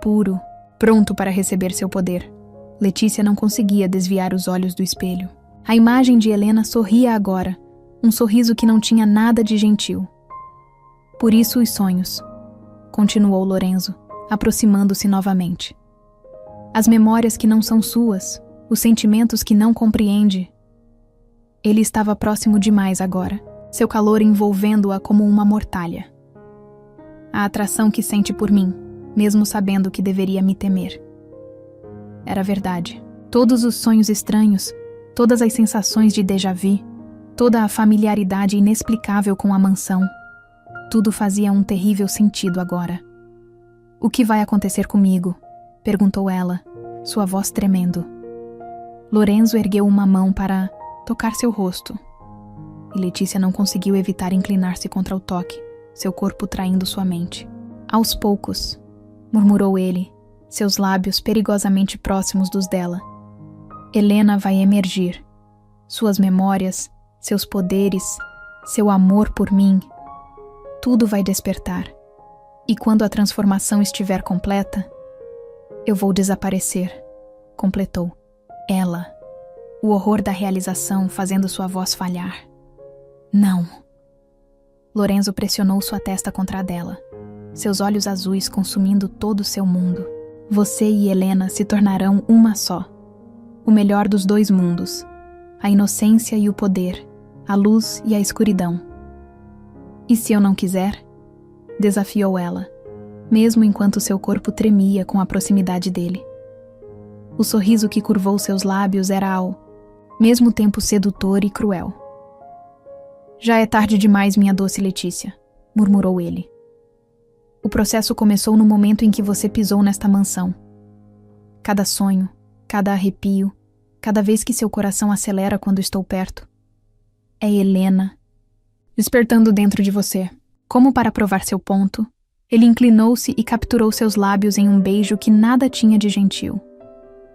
puro, pronto para receber seu poder. Letícia não conseguia desviar os olhos do espelho. A imagem de Helena sorria agora, um sorriso que não tinha nada de gentil. Por isso os sonhos, continuou Lorenzo, aproximando-se novamente. As memórias que não são suas, os sentimentos que não compreende. Ele estava próximo demais agora, seu calor envolvendo-a como uma mortalha. A atração que sente por mim, mesmo sabendo que deveria me temer. Era verdade. Todos os sonhos estranhos, todas as sensações de déjà vu, toda a familiaridade inexplicável com a mansão, tudo fazia um terrível sentido agora. "O que vai acontecer comigo?" perguntou ela, sua voz tremendo. Lorenzo ergueu uma mão para tocar seu rosto, e Letícia não conseguiu evitar inclinar-se contra o toque, seu corpo traindo sua mente. "Aos poucos", murmurou ele, seus lábios perigosamente próximos dos dela. "Helena vai emergir. Suas memórias, seus poderes, seu amor por mim, tudo vai despertar. E quando a transformação estiver completa, eu vou desaparecer", completou. Ela, o horror da realização fazendo sua voz falhar. "Não." Lorenzo pressionou sua testa contra a dela, seus olhos azuis consumindo todo o seu mundo. "Você e Helena se tornarão uma só. O melhor dos dois mundos. A inocência e o poder, a luz e a escuridão." "E se eu não quiser?" desafiou ela, mesmo enquanto seu corpo tremia com a proximidade dele. O sorriso que curvou seus lábios era ao mesmo tempo sedutor e cruel. "Já é tarde demais, minha doce Letícia", murmurou ele. "O processo começou no momento em que você pisou nesta mansão. Cada sonho, cada arrepio, cada vez que seu coração acelera quando estou perto. É Helena despertando dentro de você." Como para provar seu ponto, ele inclinou-se e capturou seus lábios em um beijo que nada tinha de gentil.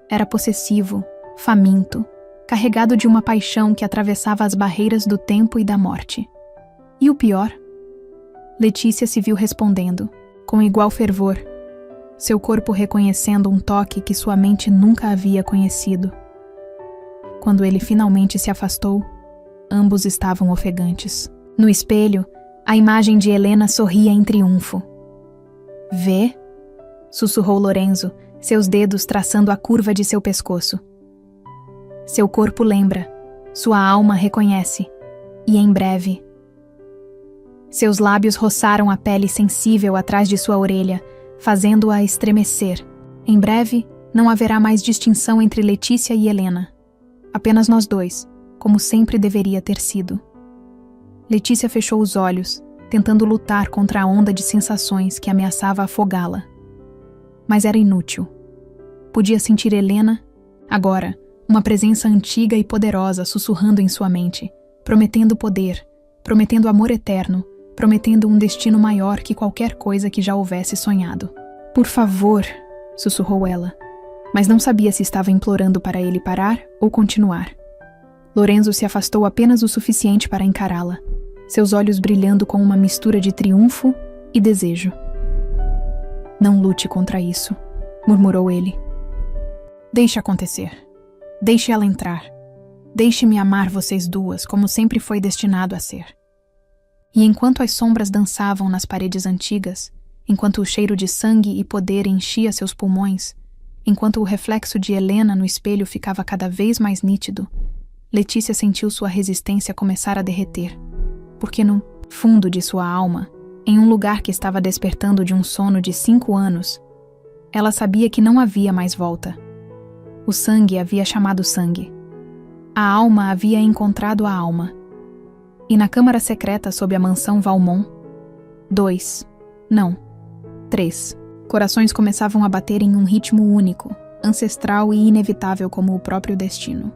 Era possessivo, faminto, carregado de uma paixão que atravessava as barreiras do tempo e da morte. E o pior? Letícia se viu respondendo, com igual fervor, seu corpo reconhecendo um toque que sua mente nunca havia conhecido. Quando ele finalmente se afastou, ambos estavam ofegantes. No espelho, a imagem de Helena sorria em triunfo. "Vê?" sussurrou Lorenzo, seus dedos traçando a curva de seu pescoço. Seu corpo lembra, sua alma reconhece, e em breve... Seus lábios roçaram a pele sensível atrás de sua orelha, fazendo-a estremecer. Em breve, não haverá mais distinção entre Letícia e Helena. Apenas nós dois, como sempre deveria ter sido. Letícia fechou os olhos, tentando lutar contra a onda de sensações que ameaçava afogá-la. Mas era inútil. Podia sentir Helena, agora, uma presença antiga e poderosa sussurrando em sua mente, prometendo poder, prometendo amor eterno, prometendo um destino maior que qualquer coisa que já houvesse sonhado. "Por favor", sussurrou ela, mas não sabia se estava implorando para ele parar ou continuar. Lorenzo se afastou apenas o suficiente para encará-la, seus olhos brilhando com uma mistura de triunfo e desejo. "Não lute contra isso", murmurou ele. "Deixe acontecer. Deixe ela entrar. Deixe-me amar vocês duas como sempre foi destinado a ser." E enquanto as sombras dançavam nas paredes antigas, enquanto o cheiro de sangue e poder enchia seus pulmões, enquanto o reflexo de Helena no espelho ficava cada vez mais nítido, Letícia sentiu sua resistência começar a derreter, porque no fundo de sua alma, em um lugar que estava despertando de um sono de 5 anos, ela sabia que não havia mais volta. O sangue havia chamado sangue. A alma havia encontrado a alma. E na câmara secreta sob a mansão Valmont, 2, não, 3, corações começavam a bater em um ritmo único, ancestral e inevitável como o próprio destino.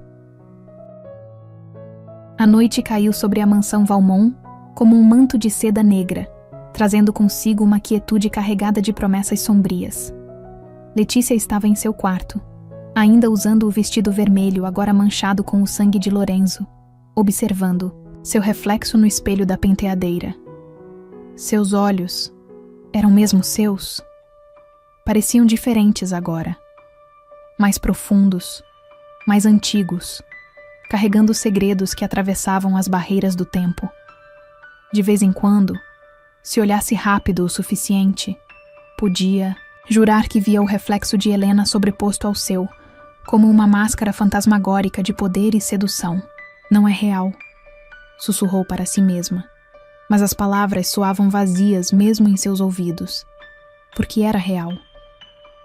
A noite caiu sobre a mansão Valmont como um manto de seda negra, trazendo consigo uma quietude carregada de promessas sombrias. Letícia estava em seu quarto, ainda usando o vestido vermelho agora manchado com o sangue de Lorenzo, observando seu reflexo no espelho da penteadeira. Seus olhos eram mesmo seus? Pareciam diferentes agora, mais profundos, mais antigos, carregando segredos que atravessavam as barreiras do tempo. De vez em quando, se olhasse rápido o suficiente, podia jurar que via o reflexo de Helena sobreposto ao seu, como uma máscara fantasmagórica de poder e sedução. Não é real, sussurrou para si mesma, mas as palavras soavam vazias mesmo em seus ouvidos, porque era real.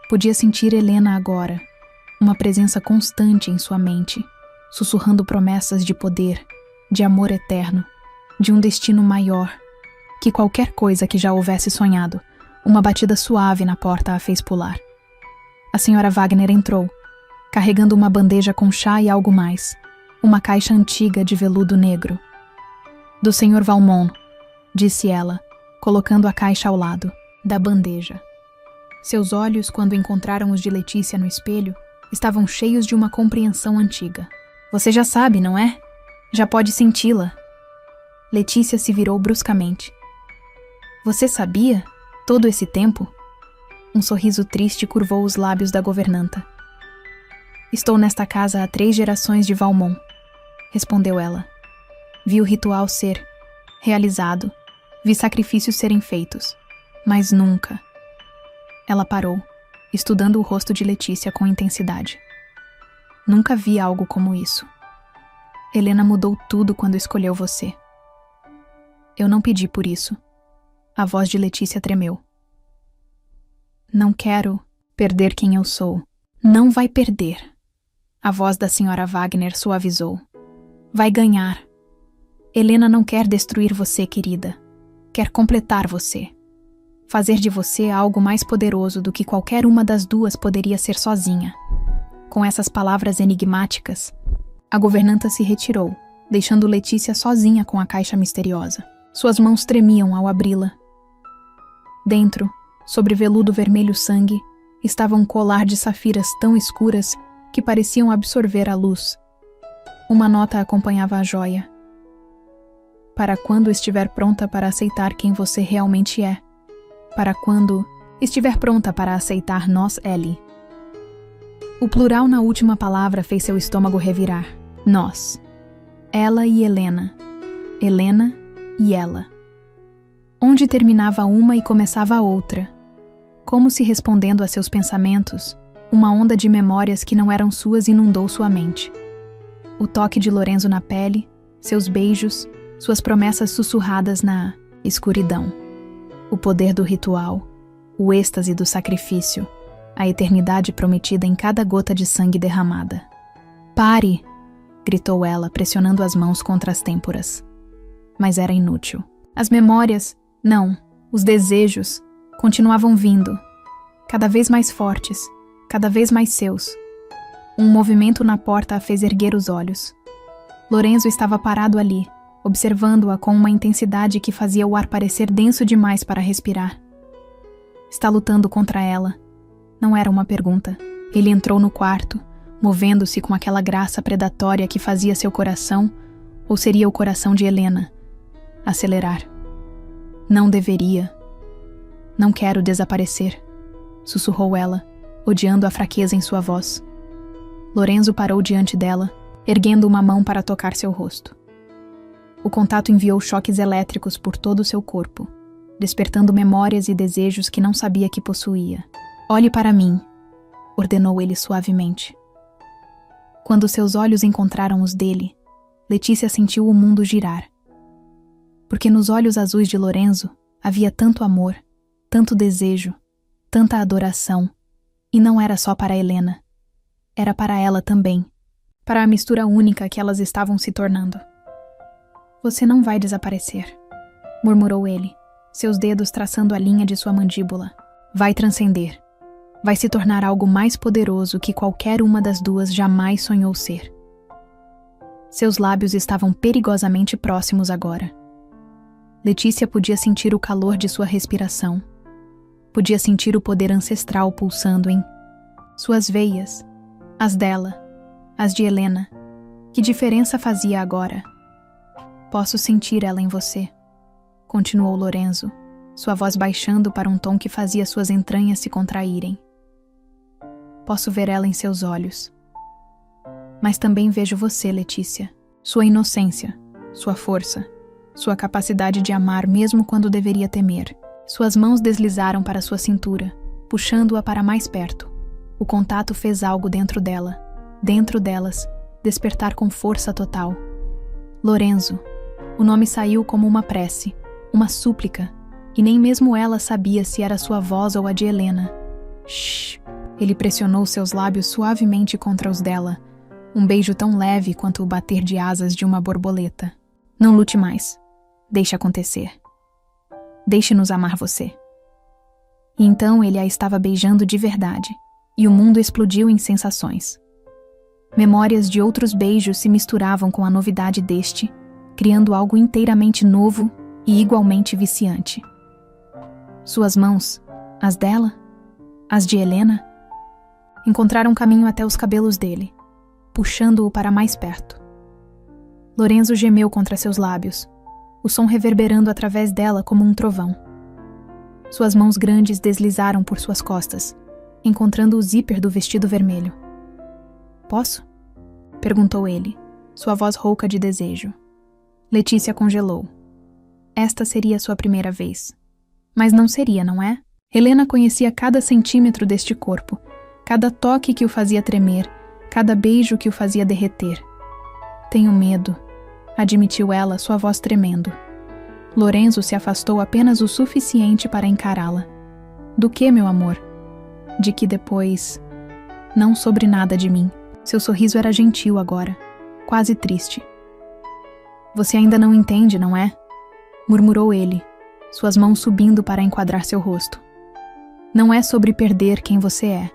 Podia sentir Helena agora, uma presença constante em sua mente, sussurrando promessas de poder, de amor eterno, de um destino maior, que qualquer coisa que já houvesse sonhado. Uma batida suave na porta a fez pular. A senhora Wagner entrou, carregando uma bandeja com chá e algo mais, uma caixa antiga de veludo negro. Do Sr. Valmont, disse ela, colocando a caixa ao lado da bandeja. Seus olhos, quando encontraram os de Letícia no espelho, estavam cheios de uma compreensão antiga. Você já sabe, não é? Já pode senti-la. Letícia se virou bruscamente. Você sabia? Todo esse tempo? Um sorriso triste curvou os lábios da governanta. Estou nesta casa há 3 gerações de Valmont, respondeu ela. Vi o ritual ser realizado, vi sacrifícios serem feitos, mas nunca. Ela parou, estudando o rosto de Letícia com intensidade. Nunca vi algo como isso. Helena mudou tudo quando escolheu você. Eu não pedi por isso. A voz de Letícia tremeu. Não quero perder quem eu sou. Não vai perder. A voz da senhora Wagner suavizou. Vai ganhar. Helena não quer destruir você, querida. Quer completar você. Fazer de você algo mais poderoso do que qualquer uma das duas poderia ser sozinha. Com essas palavras enigmáticas, a governanta se retirou, deixando Letícia sozinha com a caixa misteriosa. Suas mãos tremiam ao abri-la. Dentro, sobre veludo vermelho sangue, estava um colar de safiras tão escuras que pareciam absorver a luz. Uma nota acompanhava a joia. Para quando estiver pronta para aceitar quem você realmente é. Para quando estiver pronta para aceitar nós, Ellie. O plural na última palavra fez seu estômago revirar. Nós. Ela e Helena. Helena e ela. Onde terminava uma e começava a outra. Como se respondendo a seus pensamentos, uma onda de memórias que não eram suas inundou sua mente. O toque de Lorenzo na pele, seus beijos, suas promessas sussurradas na escuridão. O poder do ritual, o êxtase do sacrifício, a eternidade prometida em cada gota de sangue derramada. Pare! Gritou ela, pressionando as mãos contra as têmporas. Mas era inútil. As memórias, não, os desejos, continuavam vindo, cada vez mais fortes, cada vez mais seus. Um movimento na porta a fez erguer os olhos. Lorenzo estava parado ali, observando-a com uma intensidade que fazia o ar parecer denso demais para respirar. Está lutando contra ela. Não era uma pergunta. Ele entrou no quarto, movendo-se com aquela graça predatória que fazia seu coração, ou seria o coração de Helena, acelerar. Não deveria. Não quero desaparecer, sussurrou ela, odiando a fraqueza em sua voz. Lorenzo parou diante dela, erguendo uma mão para tocar seu rosto. O contato enviou choques elétricos por todo o seu corpo, despertando memórias e desejos que não sabia que possuía. Olhe para mim, ordenou ele suavemente. Quando seus olhos encontraram os dele, Letícia sentiu o mundo girar. Porque nos olhos azuis de Lorenzo havia tanto amor, tanto desejo, tanta adoração, e não era só para Helena. Era para ela também, para a mistura única que elas estavam se tornando. Você não vai desaparecer, murmurou ele, seus dedos traçando a linha de sua mandíbula. Vai transcender. Vai se tornar algo mais poderoso que qualquer uma das duas jamais sonhou ser. Seus lábios estavam perigosamente próximos agora. Letícia podia sentir o calor de sua respiração. Podia sentir o poder ancestral pulsando em suas veias, as dela, as de Helena. Que diferença fazia agora? Posso sentir ela em você. continuou Lorenzo, sua voz baixando para um tom que fazia suas entranhas se contraírem. Posso ver ela em seus olhos. Mas também vejo você, Letícia. Sua inocência, sua força, sua capacidade de amar mesmo quando deveria temer. Suas mãos deslizaram para sua cintura, puxando-a para mais perto. O contato fez algo dentro delas, despertar com força total. Lorenzo. O nome saiu como uma prece, uma súplica, e nem mesmo ela sabia se era sua voz ou a de Helena. Shhh! Ele pressionou seus lábios suavemente contra os dela, um beijo tão leve quanto o bater de asas de uma borboleta. Não lute mais. Deixe acontecer. Deixe-nos amar você. E então ele a estava beijando de verdade, e o mundo explodiu em sensações. Memórias de outros beijos se misturavam com a novidade deste, criando algo inteiramente novo e igualmente viciante. Suas mãos, as dela, as de Helena, encontraram caminho até os cabelos dele, puxando-o para mais perto. Lorenzo gemeu contra seus lábios, o som reverberando através dela como um trovão. Suas mãos grandes deslizaram por suas costas, encontrando o zíper do vestido vermelho. Posso? Perguntou ele, sua voz rouca de desejo. Letícia congelou. Esta seria sua primeira vez. Mas não seria, não é? Helena conhecia cada centímetro deste corpo, cada toque que o fazia tremer, cada beijo que o fazia derreter. Tenho medo, admitiu ela, sua voz tremendo. Lorenzo se afastou apenas o suficiente para encará-la. Do que, meu amor? De que depois... Não sobre nada de mim. Seu sorriso era gentil agora, quase triste. Você ainda não entende, não é? Murmurou ele, suas mãos subindo para enquadrar seu rosto. Não é sobre perder quem você é.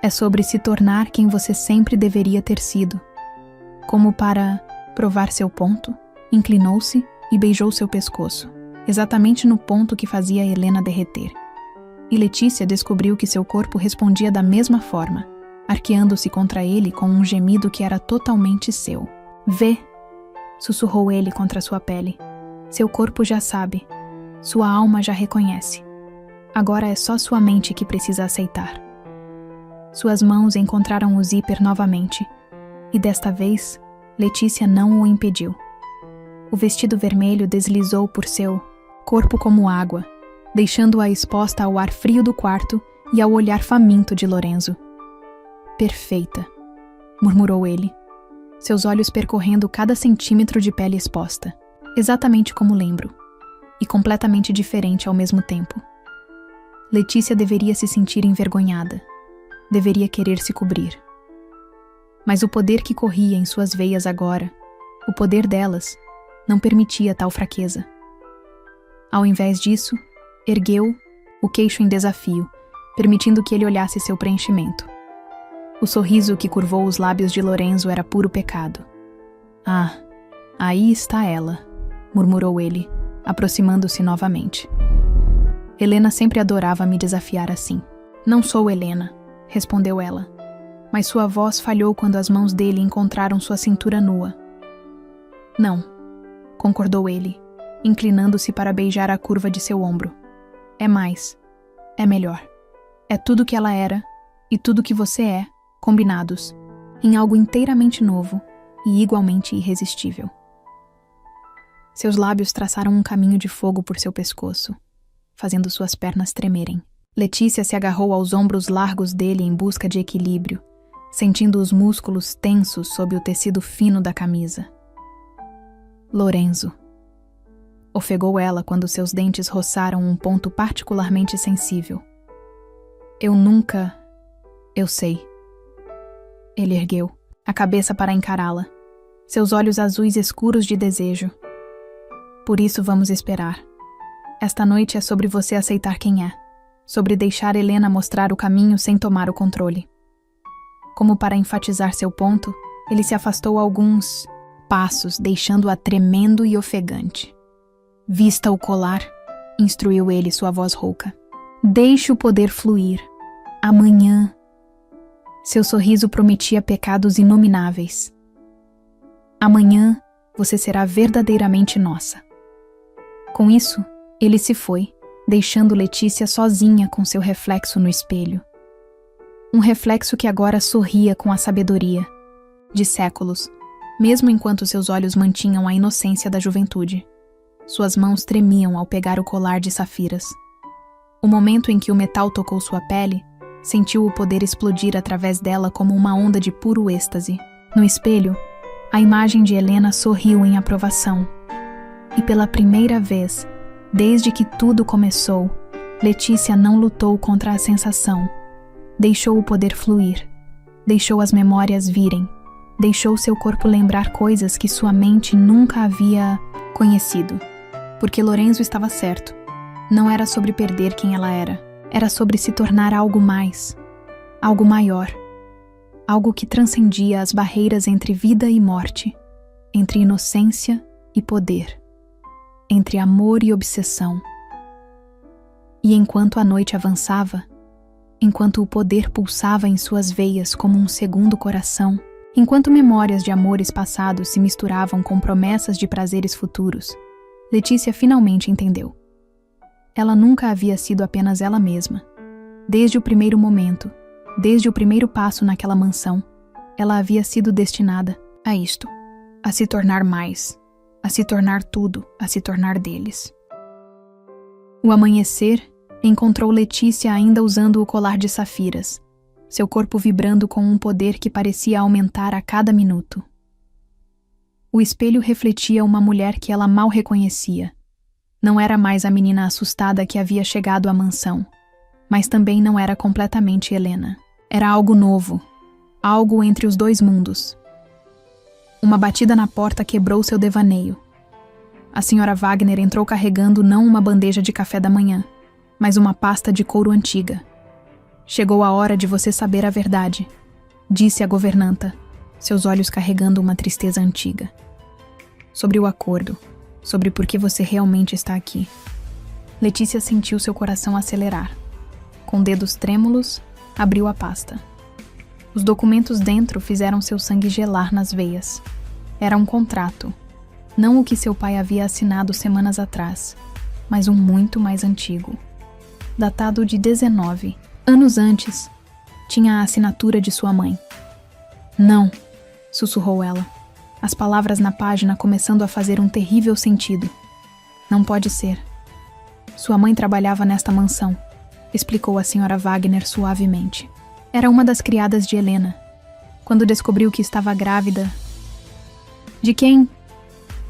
É sobre se tornar quem você sempre deveria ter sido. Como para provar seu ponto, inclinou-se e beijou seu pescoço, exatamente no ponto que fazia Helena derreter. E Letícia descobriu que seu corpo respondia da mesma forma, arqueando-se contra ele com um gemido que era totalmente seu. Vê, sussurrou ele contra sua pele. Seu corpo já sabe, sua alma já reconhece. Agora é só sua mente que precisa aceitar. Suas mãos encontraram o zíper novamente, e desta vez, Letícia não o impediu. O vestido vermelho deslizou por seu corpo como água, deixando-a exposta ao ar frio do quarto e ao olhar faminto de Lorenzo. Perfeita, murmurou ele, seus olhos percorrendo cada centímetro de pele exposta, exatamente como lembro, e completamente diferente ao mesmo tempo. Letícia deveria se sentir envergonhada, deveria querer se cobrir. Mas o poder que corria em suas veias agora, o poder delas, não permitia tal fraqueza. Ao invés disso, ergueu o queixo em desafio, permitindo que ele olhasse seu preenchimento. O sorriso que curvou os lábios de Lorenzo era puro pecado. Ah, aí está ela, murmurou ele, aproximando-se novamente. Helena sempre adorava me desafiar assim. Não sou Helena, respondeu ela, mas sua voz falhou quando as mãos dele encontraram sua cintura nua. Não, concordou ele, inclinando-se para beijar a curva de seu ombro. É mais, é melhor. É tudo que ela era e tudo que você é, combinados, em algo inteiramente novo e igualmente irresistível. Seus lábios traçaram um caminho de fogo por seu pescoço, fazendo suas pernas tremerem. Letícia se agarrou aos ombros largos dele em busca de equilíbrio, sentindo os músculos tensos sob o tecido fino da camisa. Lorenzo, ofegou ela quando seus dentes roçaram um ponto particularmente sensível. Eu sei. Ele ergueu a cabeça para encará-la, seus olhos azuis escuros de desejo. Por isso vamos esperar. Esta noite é sobre você aceitar quem é, sobre deixar Helena mostrar o caminho sem tomar o controle. Como para enfatizar seu ponto, ele se afastou alguns passos, deixando-a tremendo e ofegante. Vista o colar, instruiu ele, sua voz rouca. Deixe o poder fluir. Amanhã. Seu sorriso prometia pecados inomináveis. Amanhã você será verdadeiramente nossa. Com isso, ele se foi, deixando Letícia sozinha com seu reflexo no espelho. Um reflexo que agora sorria com a sabedoria de séculos, mesmo enquanto seus olhos mantinham a inocência da juventude. Suas mãos tremiam ao pegar o colar de safiras. O momento em que o metal tocou sua pele, sentiu o poder explodir através dela como uma onda de puro êxtase. No espelho, a imagem de Helena sorriu em aprovação. E pela primeira vez, desde que tudo começou, Letícia não lutou contra a sensação. Deixou o poder fluir. Deixou as memórias virem. Deixou seu corpo lembrar coisas que sua mente nunca havia conhecido. Porque Lorenzo estava certo. Não era sobre perder quem ela era. Era sobre se tornar algo mais. Algo maior. Algo que transcendia as barreiras entre vida e morte. Entre inocência e poder. Entre amor e obsessão. E enquanto a noite avançava, enquanto o poder pulsava em suas veias como um segundo coração, enquanto memórias de amores passados se misturavam com promessas de prazeres futuros, Letícia finalmente entendeu. Ela nunca havia sido apenas ela mesma. Desde o primeiro momento, desde o primeiro passo naquela mansão, ela havia sido destinada a isto, a se tornar mais, a se tornar tudo, a se tornar deles. O amanhecer encontrou Letícia ainda usando o colar de safiras, seu corpo vibrando com um poder que parecia aumentar a cada minuto. O espelho refletia uma mulher que ela mal reconhecia. Não era mais a menina assustada que havia chegado à mansão, mas também não era completamente Helena. Era algo novo, algo entre os dois mundos. Uma batida na porta quebrou seu devaneio. A senhora Wagner entrou carregando não uma bandeja de café da manhã, mas uma pasta de couro antiga. Chegou a hora de você saber a verdade, disse a governanta, seus olhos carregando uma tristeza antiga. Sobre o acordo, sobre por que você realmente está aqui. Letícia sentiu seu coração acelerar. Com dedos trêmulos, abriu a pasta. Os documentos dentro fizeram seu sangue gelar nas veias. Era um contrato, não o que seu pai havia assinado semanas atrás, mas um muito mais antigo. Datado de 19 anos antes, tinha a assinatura de sua mãe. Não, sussurrou ela, as palavras na página começando a fazer um terrível sentido. Não pode ser. Sua mãe trabalhava nesta mansão, explicou a senhora Wagner suavemente. Era uma das criadas de Helena. Quando descobriu que estava grávida... De quem?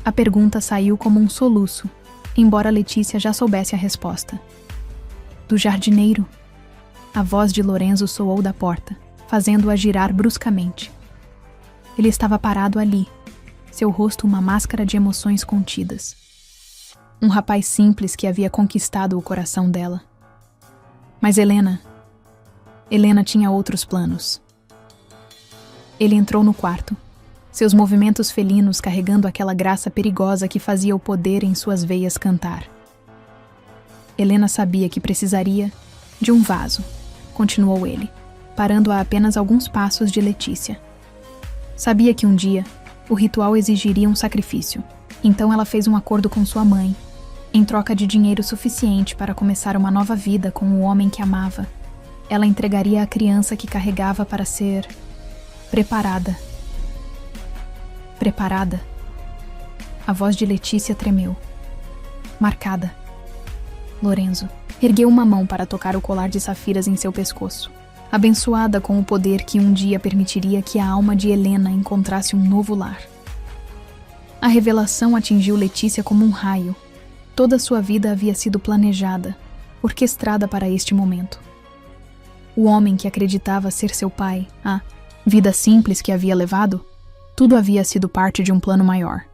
A pergunta saiu como um soluço, embora Letícia já soubesse a resposta. Do jardineiro. A voz de Lorenzo soou da porta, fazendo-a girar bruscamente. Ele estava parado ali, seu rosto uma máscara de emoções contidas. Um rapaz simples que havia conquistado o coração dela. Mas Helena tinha outros planos. Ele entrou no quarto, seus movimentos felinos carregando aquela graça perigosa que fazia o poder em suas veias cantar. Helena sabia que precisaria de um vaso, continuou ele, parando a apenas alguns passos de Letícia. Sabia que um dia o ritual exigiria um sacrifício, então ela fez um acordo com sua mãe, em troca de dinheiro suficiente para começar uma nova vida com o homem que amava. Ela entregaria a criança que carregava para ser preparada. Preparada? A voz de Letícia tremeu. Marcada. Lorenzo ergueu uma mão para tocar o colar de safiras em seu pescoço, abençoada com o poder que um dia permitiria que a alma de Helena encontrasse um novo lar. A revelação atingiu Letícia como um raio. Toda sua vida havia sido planejada, orquestrada para este momento. O homem que acreditava ser seu pai, a vida simples que havia levado, tudo havia sido parte de um plano maior.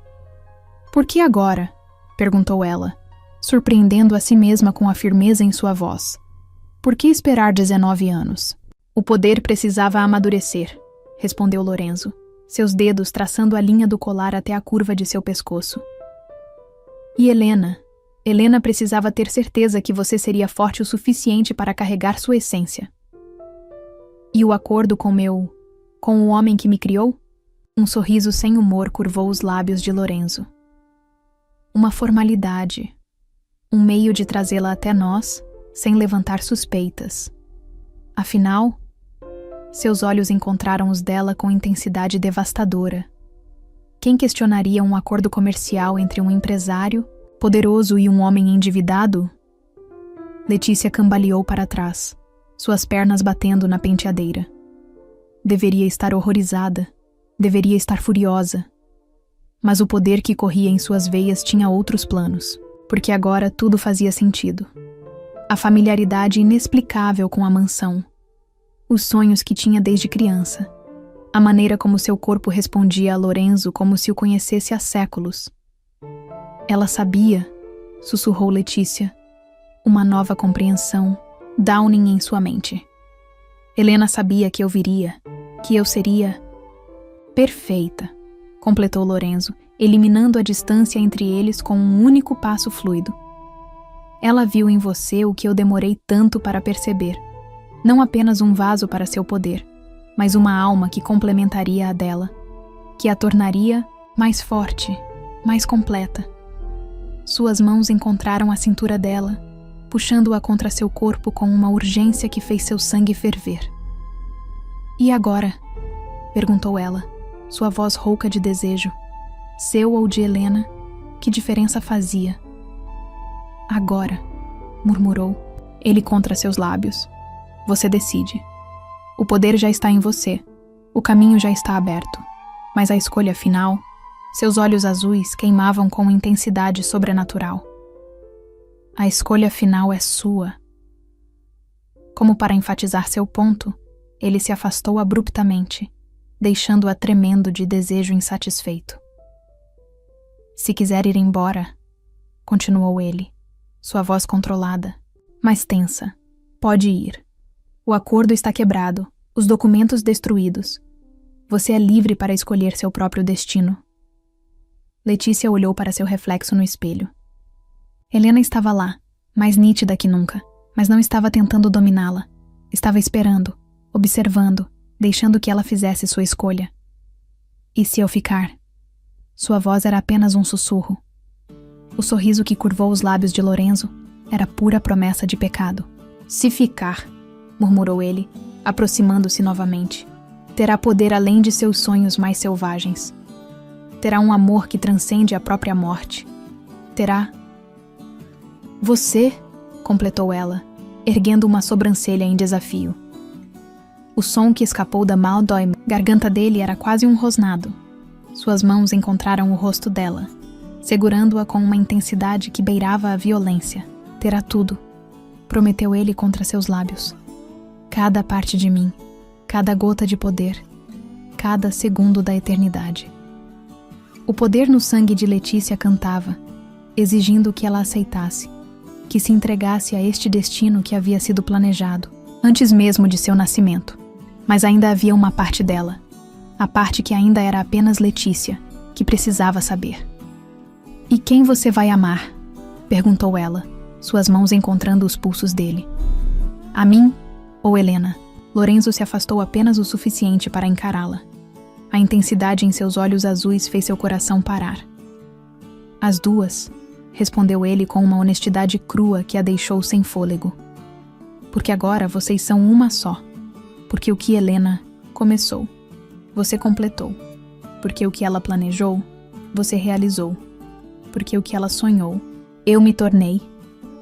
Por que agora? Perguntou ela, surpreendendo a si mesma com a firmeza em sua voz. Por que esperar 19 anos? O poder precisava amadurecer, respondeu Lorenzo, seus dedos traçando a linha do colar até a curva de seu pescoço. E Helena precisava ter certeza que você seria forte o suficiente para carregar sua essência. E o acordo com o homem que me criou? Um sorriso sem humor curvou os lábios de Lorenzo. Uma formalidade, um meio de trazê-la até nós, sem levantar suspeitas. Afinal, seus olhos encontraram os dela com intensidade devastadora. Quem questionaria um acordo comercial entre um empresário poderoso e um homem endividado? Letícia cambaleou para trás, suas pernas batendo na penteadeira. Deveria estar horrorizada, deveria estar furiosa. Mas o poder que corria em suas veias tinha outros planos, porque agora tudo fazia sentido. A familiaridade inexplicável com a mansão, os sonhos que tinha desde criança, a maneira como seu corpo respondia a Lorenzo como se o conhecesse há séculos. Ela sabia, sussurrou Letícia, uma nova compreensão, dawning em sua mente. Helena sabia que eu viria, que eu seria perfeita, completou Lorenzo, eliminando a distância entre eles com um único passo fluido. Ela viu em você o que eu demorei tanto para perceber. Não apenas um vaso para seu poder, mas uma alma que complementaria a dela, que a tornaria mais forte, mais completa. Suas mãos encontraram a cintura dela, puxando-a contra seu corpo com uma urgência que fez seu sangue ferver. E agora? Perguntou ela, sua voz rouca de desejo. Seu ou de Helena, que diferença fazia? Agora, murmurou, ele contra seus lábios. Você decide. O poder já está em você. O caminho já está aberto. Mas a escolha final, seus olhos azuis queimavam com intensidade sobrenatural. A escolha final é sua. Como para enfatizar seu ponto, ele se afastou abruptamente, deixando-a tremendo de desejo insatisfeito. Se quiser ir embora, continuou ele, sua voz controlada, mas tensa, pode ir. O acordo está quebrado, os documentos destruídos. Você é livre para escolher seu próprio destino. Letícia olhou para seu reflexo no espelho. Helena estava lá, mais nítida que nunca, mas não estava tentando dominá-la. Estava esperando, observando, deixando que ela fizesse sua escolha. E se eu ficar? Sua voz era apenas um sussurro. O sorriso que curvou os lábios de Lorenzo era pura promessa de pecado. Se ficar, murmurou ele, aproximando-se novamente, terá poder além de seus sonhos mais selvagens. Terá um amor que transcende a própria morte. Terá... Você, completou ela, erguendo uma sobrancelha em desafio. O som que escapou da maldói garganta dele era quase um rosnado. Suas mãos encontraram o rosto dela, segurando-a com uma intensidade que beirava a violência. Terá tudo, prometeu ele contra seus lábios. Cada parte de mim, cada gota de poder, cada segundo da eternidade. O poder no sangue de Letícia cantava, exigindo que ela aceitasse, que se entregasse a este destino que havia sido planejado, antes mesmo de seu nascimento. Mas ainda havia uma parte dela, a parte que ainda era apenas Letícia, que precisava saber. E quem você vai amar? Perguntou ela, suas mãos encontrando os pulsos dele. A mim ou Helena? Lorenzo se afastou apenas o suficiente para encará-la. A intensidade em seus olhos azuis fez seu coração parar. As duas, respondeu ele com uma honestidade crua que a deixou sem fôlego. Porque agora vocês são uma só. Porque o que Helena começou, você completou. Porque o que ela planejou, você realizou. Porque o que ela sonhou, eu me tornei,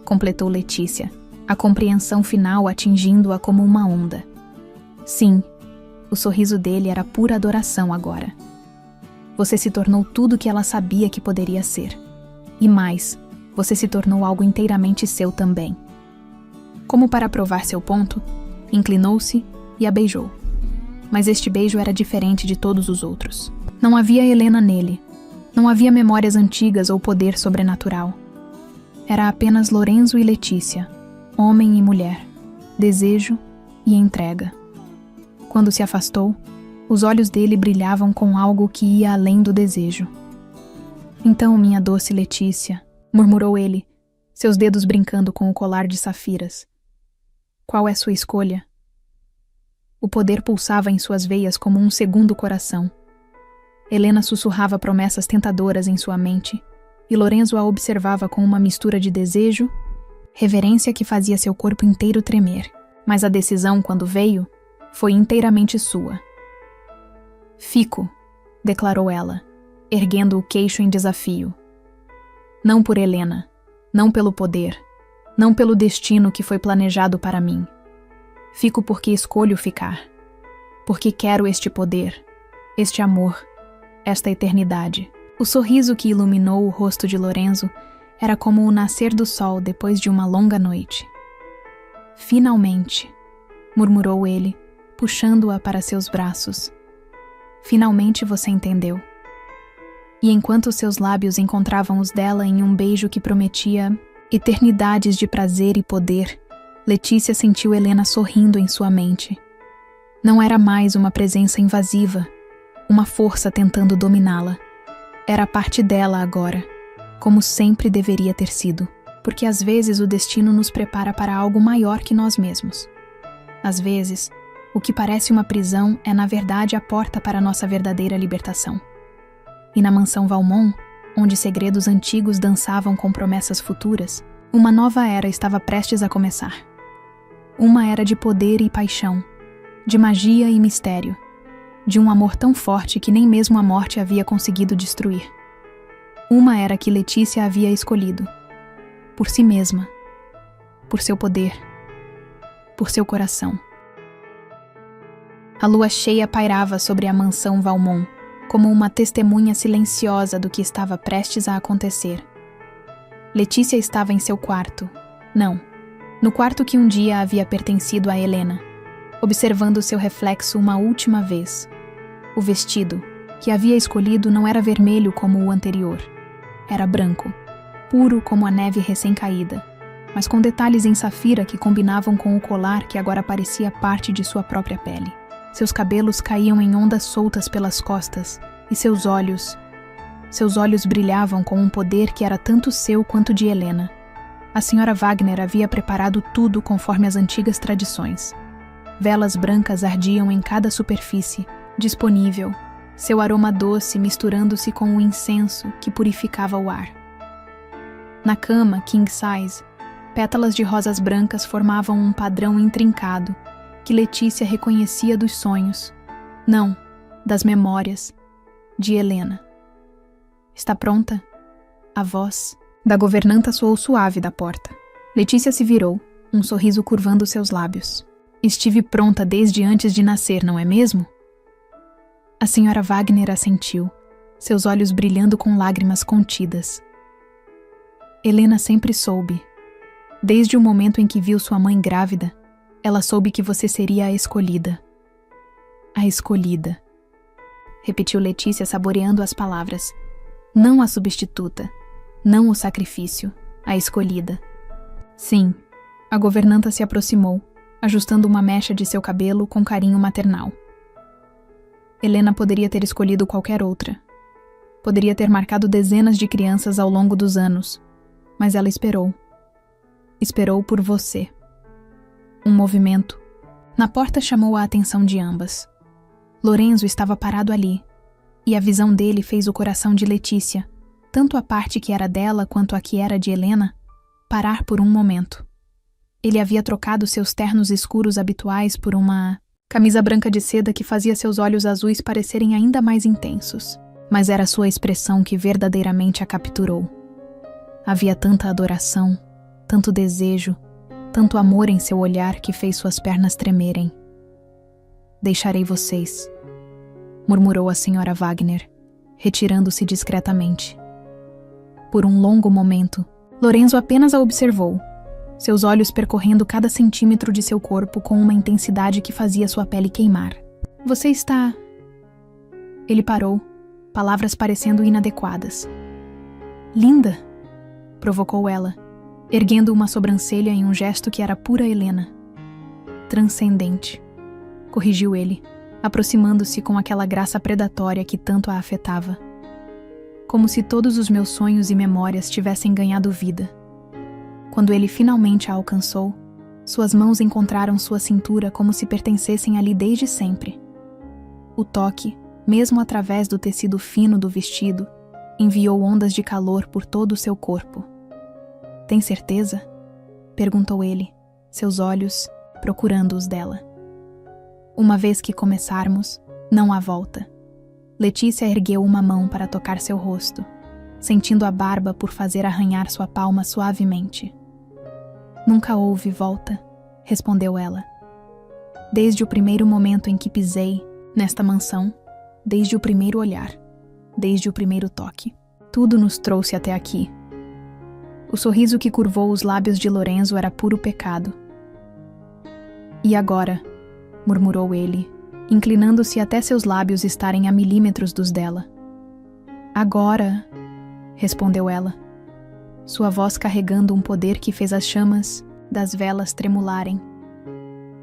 completou Letícia, a compreensão final atingindo-a como uma onda. Sim, o sorriso dele era pura adoração agora. Você se tornou tudo que ela sabia que poderia ser. E mais, você se tornou algo inteiramente seu também. Como para provar seu ponto, inclinou-se e a beijou. Mas este beijo era diferente de todos os outros. Não havia Helena nele. Não havia memórias antigas ou poder sobrenatural. Era apenas Lorenzo e Letícia, homem e mulher, desejo e entrega. Quando se afastou, os olhos dele brilhavam com algo que ia além do desejo. Então, minha doce Letícia, murmurou ele, seus dedos brincando com o colar de safiras. Qual é sua escolha? O poder pulsava em suas veias como um segundo coração. Helena sussurrava promessas tentadoras em sua mente, e Lorenzo a observava com uma mistura de desejo, reverência que fazia seu corpo inteiro tremer. Mas a decisão, quando veio, foi inteiramente sua. Fico, declarou ela, erguendo o queixo em desafio. Não por Helena, não pelo poder, não pelo destino que foi planejado para mim. Fico porque escolho ficar. Porque quero este poder, este amor, esta eternidade. O sorriso que iluminou o rosto de Lorenzo era como o nascer do sol depois de uma longa noite. Finalmente, murmurou ele, puxando-a para seus braços. Finalmente você entendeu. E enquanto seus lábios encontravam os dela em um beijo que prometia eternidades de prazer e poder, Letícia sentiu Helena sorrindo em sua mente. Não era mais uma presença invasiva, uma força tentando dominá-la. Era parte dela agora, como sempre deveria ter sido, porque às vezes o destino nos prepara para algo maior que nós mesmos. Às vezes, o que parece uma prisão é na verdade a porta para nossa verdadeira libertação. E na mansão Valmont, onde segredos antigos dançavam com promessas futuras, uma nova era estava prestes a começar. Uma era de poder e paixão, de magia e mistério, de um amor tão forte que nem mesmo a morte havia conseguido destruir. Uma era que Letícia havia escolhido, por si mesma, por seu poder, por seu coração. A lua cheia pairava sobre a mansão Valmont, como uma testemunha silenciosa do que estava prestes a acontecer. Letícia estava em seu quarto. Não, no quarto que um dia havia pertencido a Helena, observando seu reflexo uma última vez. O vestido, que havia escolhido, não era vermelho como o anterior. Era branco, puro como a neve recém-caída, mas com detalhes em safira que combinavam com o colar que agora parecia parte de sua própria pele. Seus cabelos caíam em ondas soltas pelas costas, e seus olhos brilhavam com um poder que era tanto seu quanto de Helena. A senhora Wagner havia preparado tudo conforme as antigas tradições. Velas brancas ardiam em cada superfície, disponível, seu aroma doce misturando-se com o incenso que purificava o ar. Na cama, king size, pétalas de rosas brancas formavam um padrão intrincado que Letícia reconhecia dos sonhos, não, das memórias, de Helena. Está pronta? A voz da governanta soou suave da porta. Letícia se virou, um sorriso curvando seus lábios. Estive pronta desde antes de nascer, não é mesmo? A senhora Wagner assentiu, seus olhos brilhando com lágrimas contidas. Helena sempre soube. Desde o momento em que viu sua mãe grávida, ela soube que você seria a escolhida. A escolhida. Repetiu Letícia, saboreando as palavras. Não a substituta, não o sacrifício, a escolhida. Sim, a governanta se aproximou, ajustando uma mecha de seu cabelo com carinho maternal. Helena poderia ter escolhido qualquer outra. Poderia ter marcado dezenas de crianças ao longo dos anos, mas ela esperou. Esperou por você. Um movimento. Na porta chamou a atenção de ambas. Lorenzo estava parado ali, e a visão dele fez o coração de Letícia, tanto a parte que era dela quanto a que era de Helena, parar por um momento. Ele havia trocado seus ternos escuros habituais por uma camisa branca de seda que fazia seus olhos azuis parecerem ainda mais intensos, mas era sua expressão que verdadeiramente a capturou. Havia tanta adoração, tanto desejo, tanto amor em seu olhar que fez suas pernas tremerem. Deixarei vocês, murmurou a senhora Wagner, retirando-se discretamente. Por um longo momento, Lorenzo apenas a observou, seus olhos percorrendo cada centímetro de seu corpo com uma intensidade que fazia sua pele queimar. Você está... Ele parou, palavras parecendo inadequadas. Linda, provocou ela, erguendo uma sobrancelha em um gesto que era pura Helena. Transcendente, corrigiu ele, aproximando-se com aquela graça predatória que tanto a afetava. Como se todos os meus sonhos e memórias tivessem ganhado vida. Quando ele finalmente a alcançou, suas mãos encontraram sua cintura como se pertencessem ali desde sempre. O toque, mesmo através do tecido fino do vestido, enviou ondas de calor por todo o seu corpo. Tem certeza? Perguntou ele, seus olhos procurando os dela. Uma vez que começarmos, não há volta. Letícia ergueu uma mão para tocar seu rosto, sentindo a barba por fazer arranhar sua palma suavemente. Nunca houve volta, respondeu ela. Desde o primeiro momento em que pisei nesta mansão, desde o primeiro olhar, desde o primeiro toque, tudo nos trouxe até aqui. O sorriso que curvou os lábios de Lorenzo era puro pecado. E agora, murmurou ele, inclinando-se até seus lábios estarem a milímetros dos dela. Agora, respondeu ela, sua voz carregando um poder que fez as chamas das velas tremularem.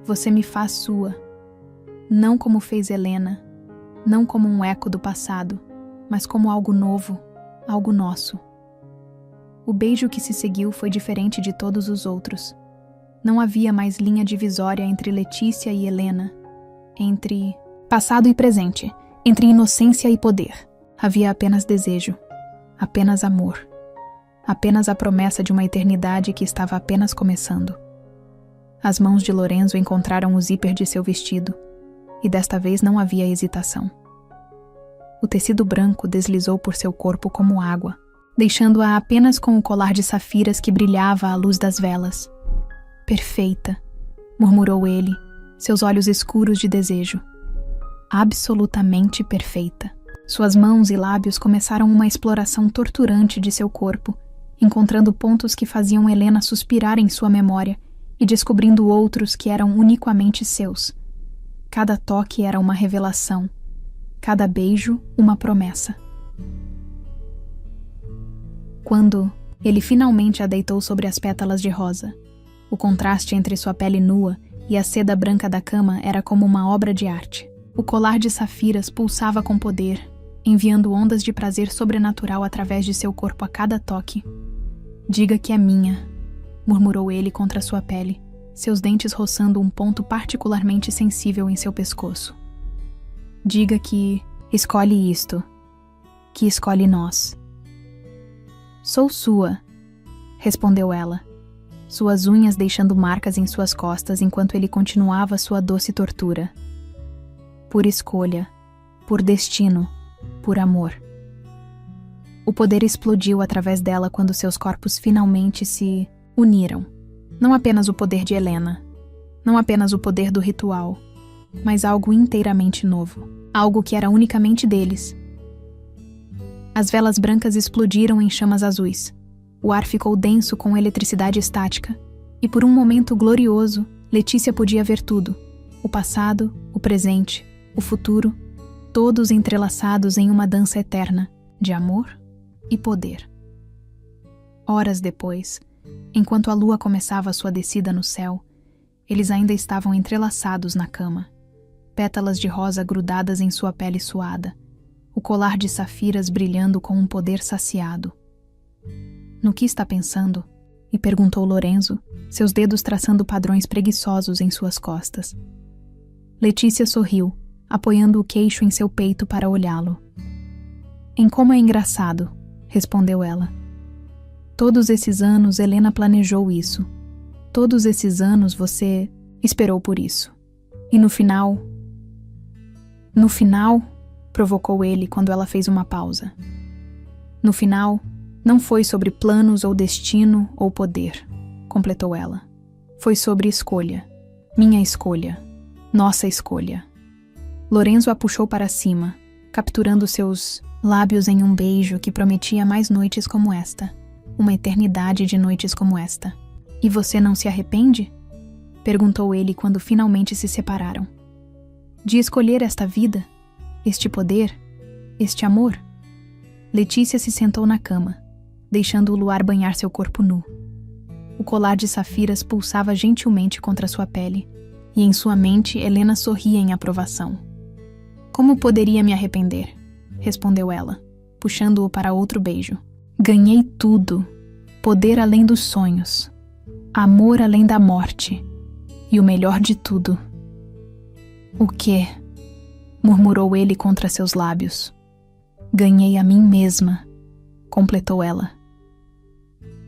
Você me faz sua, não como fez Helena, não como um eco do passado, mas como algo novo, algo nosso. O beijo que se seguiu foi diferente de todos os outros. Não havia mais linha divisória entre Letícia e Helena, entre passado e presente, entre inocência e poder. Havia apenas desejo, apenas amor, apenas a promessa de uma eternidade que estava apenas começando. As mãos de Lorenzo encontraram o zíper de seu vestido, e desta vez não havia hesitação. O tecido branco deslizou por seu corpo como água, deixando-a apenas com o colar de safiras que brilhava à luz das velas. Perfeita, murmurou ele, seus olhos escuros de desejo. Absolutamente perfeita. Suas mãos e lábios começaram uma exploração torturante de seu corpo, encontrando pontos que faziam Helena suspirar em sua memória e descobrindo outros que eram unicamente seus. Cada toque era uma revelação, cada beijo uma promessa. Quando ele finalmente a deitou sobre as pétalas de rosa, o contraste entre sua pele nua e a seda branca da cama era como uma obra de arte. O colar de safiras pulsava com poder, enviando ondas de prazer sobrenatural através de seu corpo a cada toque. Diga que é minha, murmurou ele contra sua pele, seus dentes roçando um ponto particularmente sensível em seu pescoço. Diga que escolhe isto, que escolhe nós. Sou sua, respondeu ela, suas unhas deixando marcas em suas costas enquanto ele continuava sua doce tortura. Por escolha, por destino, por amor. O poder explodiu através dela quando seus corpos finalmente se uniram. Não apenas o poder de Helena, não apenas o poder do ritual, mas algo inteiramente novo, algo que era unicamente deles. As velas brancas explodiram em chamas azuis. O ar ficou denso com eletricidade estática, e por um momento glorioso, Letícia podia ver tudo: o passado, o presente, o futuro, todos entrelaçados em uma dança eterna de amor e poder. Horas depois, enquanto a lua começava sua descida no céu, eles ainda estavam entrelaçados na cama, pétalas de rosa grudadas em sua pele suada, o colar de safiras brilhando com um poder saciado. No que está pensando? E perguntou Lorenzo, seus dedos traçando padrões preguiçosos em suas costas. Letícia sorriu, apoiando o queixo em seu peito para olhá-lo. Em como é engraçado, respondeu ela. Todos esses anos Helena planejou isso. Todos esses anos você esperou por isso. E no final, provocou ele quando ela fez uma pausa. No final, não foi sobre planos ou destino ou poder, completou ela. Foi sobre escolha. Minha escolha. Nossa escolha. Lorenzo a puxou para cima, capturando seus lábios em um beijo que prometia mais noites como esta. Uma eternidade de noites como esta. E você não se arrepende? Perguntou ele quando finalmente se separaram. De escolher esta vida? Este poder? Este amor? Letícia se sentou na cama, deixando o luar banhar seu corpo nu. O colar de safiras pulsava gentilmente contra sua pele, e em sua mente Helena sorria em aprovação. Como poderia me arrepender? Respondeu ela, puxando-o para outro beijo. Ganhei tudo. Poder além dos sonhos. Amor além da morte. E o melhor de tudo. O quê? Murmurou ele contra seus lábios. Ganhei a mim mesma, completou ela.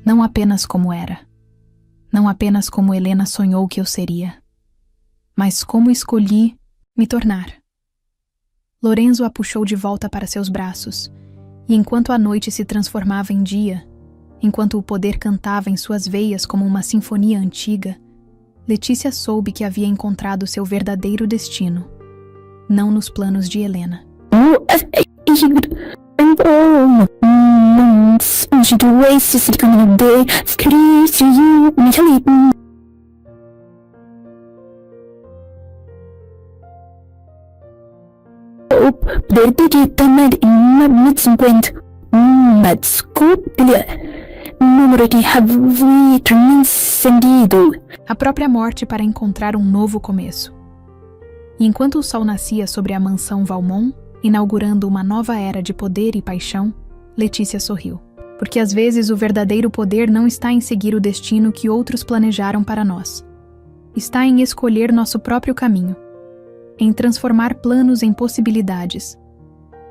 Não apenas como era, não apenas como Helena sonhou que eu seria, mas como escolhi me tornar. Lorenzo a puxou de volta para seus braços, e enquanto a noite se transformava em dia, enquanto o poder cantava em suas veias como uma sinfonia antiga, Letícia soube que havia encontrado seu verdadeiro destino, não nos planos de Helena. Poder digital em magnetos 50. Número de have transcendido. A própria morte para encontrar um novo começo. E enquanto o sol nascia sobre a mansão Valmont, inaugurando uma nova era de poder e paixão, Letícia sorriu. Porque às vezes o verdadeiro poder não está em seguir o destino que outros planejaram para nós. Está em escolher nosso próprio caminho, em transformar planos em possibilidades,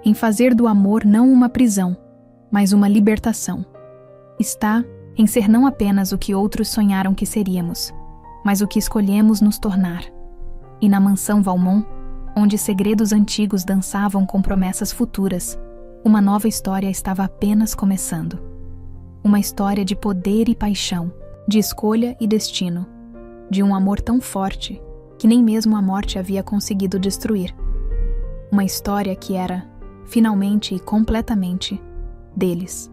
em fazer do amor não uma prisão, mas uma libertação. Está em ser não apenas o que outros sonharam que seríamos, mas o que escolhemos nos tornar. E na mansão Valmont, onde segredos antigos dançavam com promessas futuras, uma nova história estava apenas começando. Uma história de poder e paixão, de escolha e destino, de um amor tão forte que nem mesmo a morte havia conseguido destruir. Uma história que era, finalmente e completamente, deles.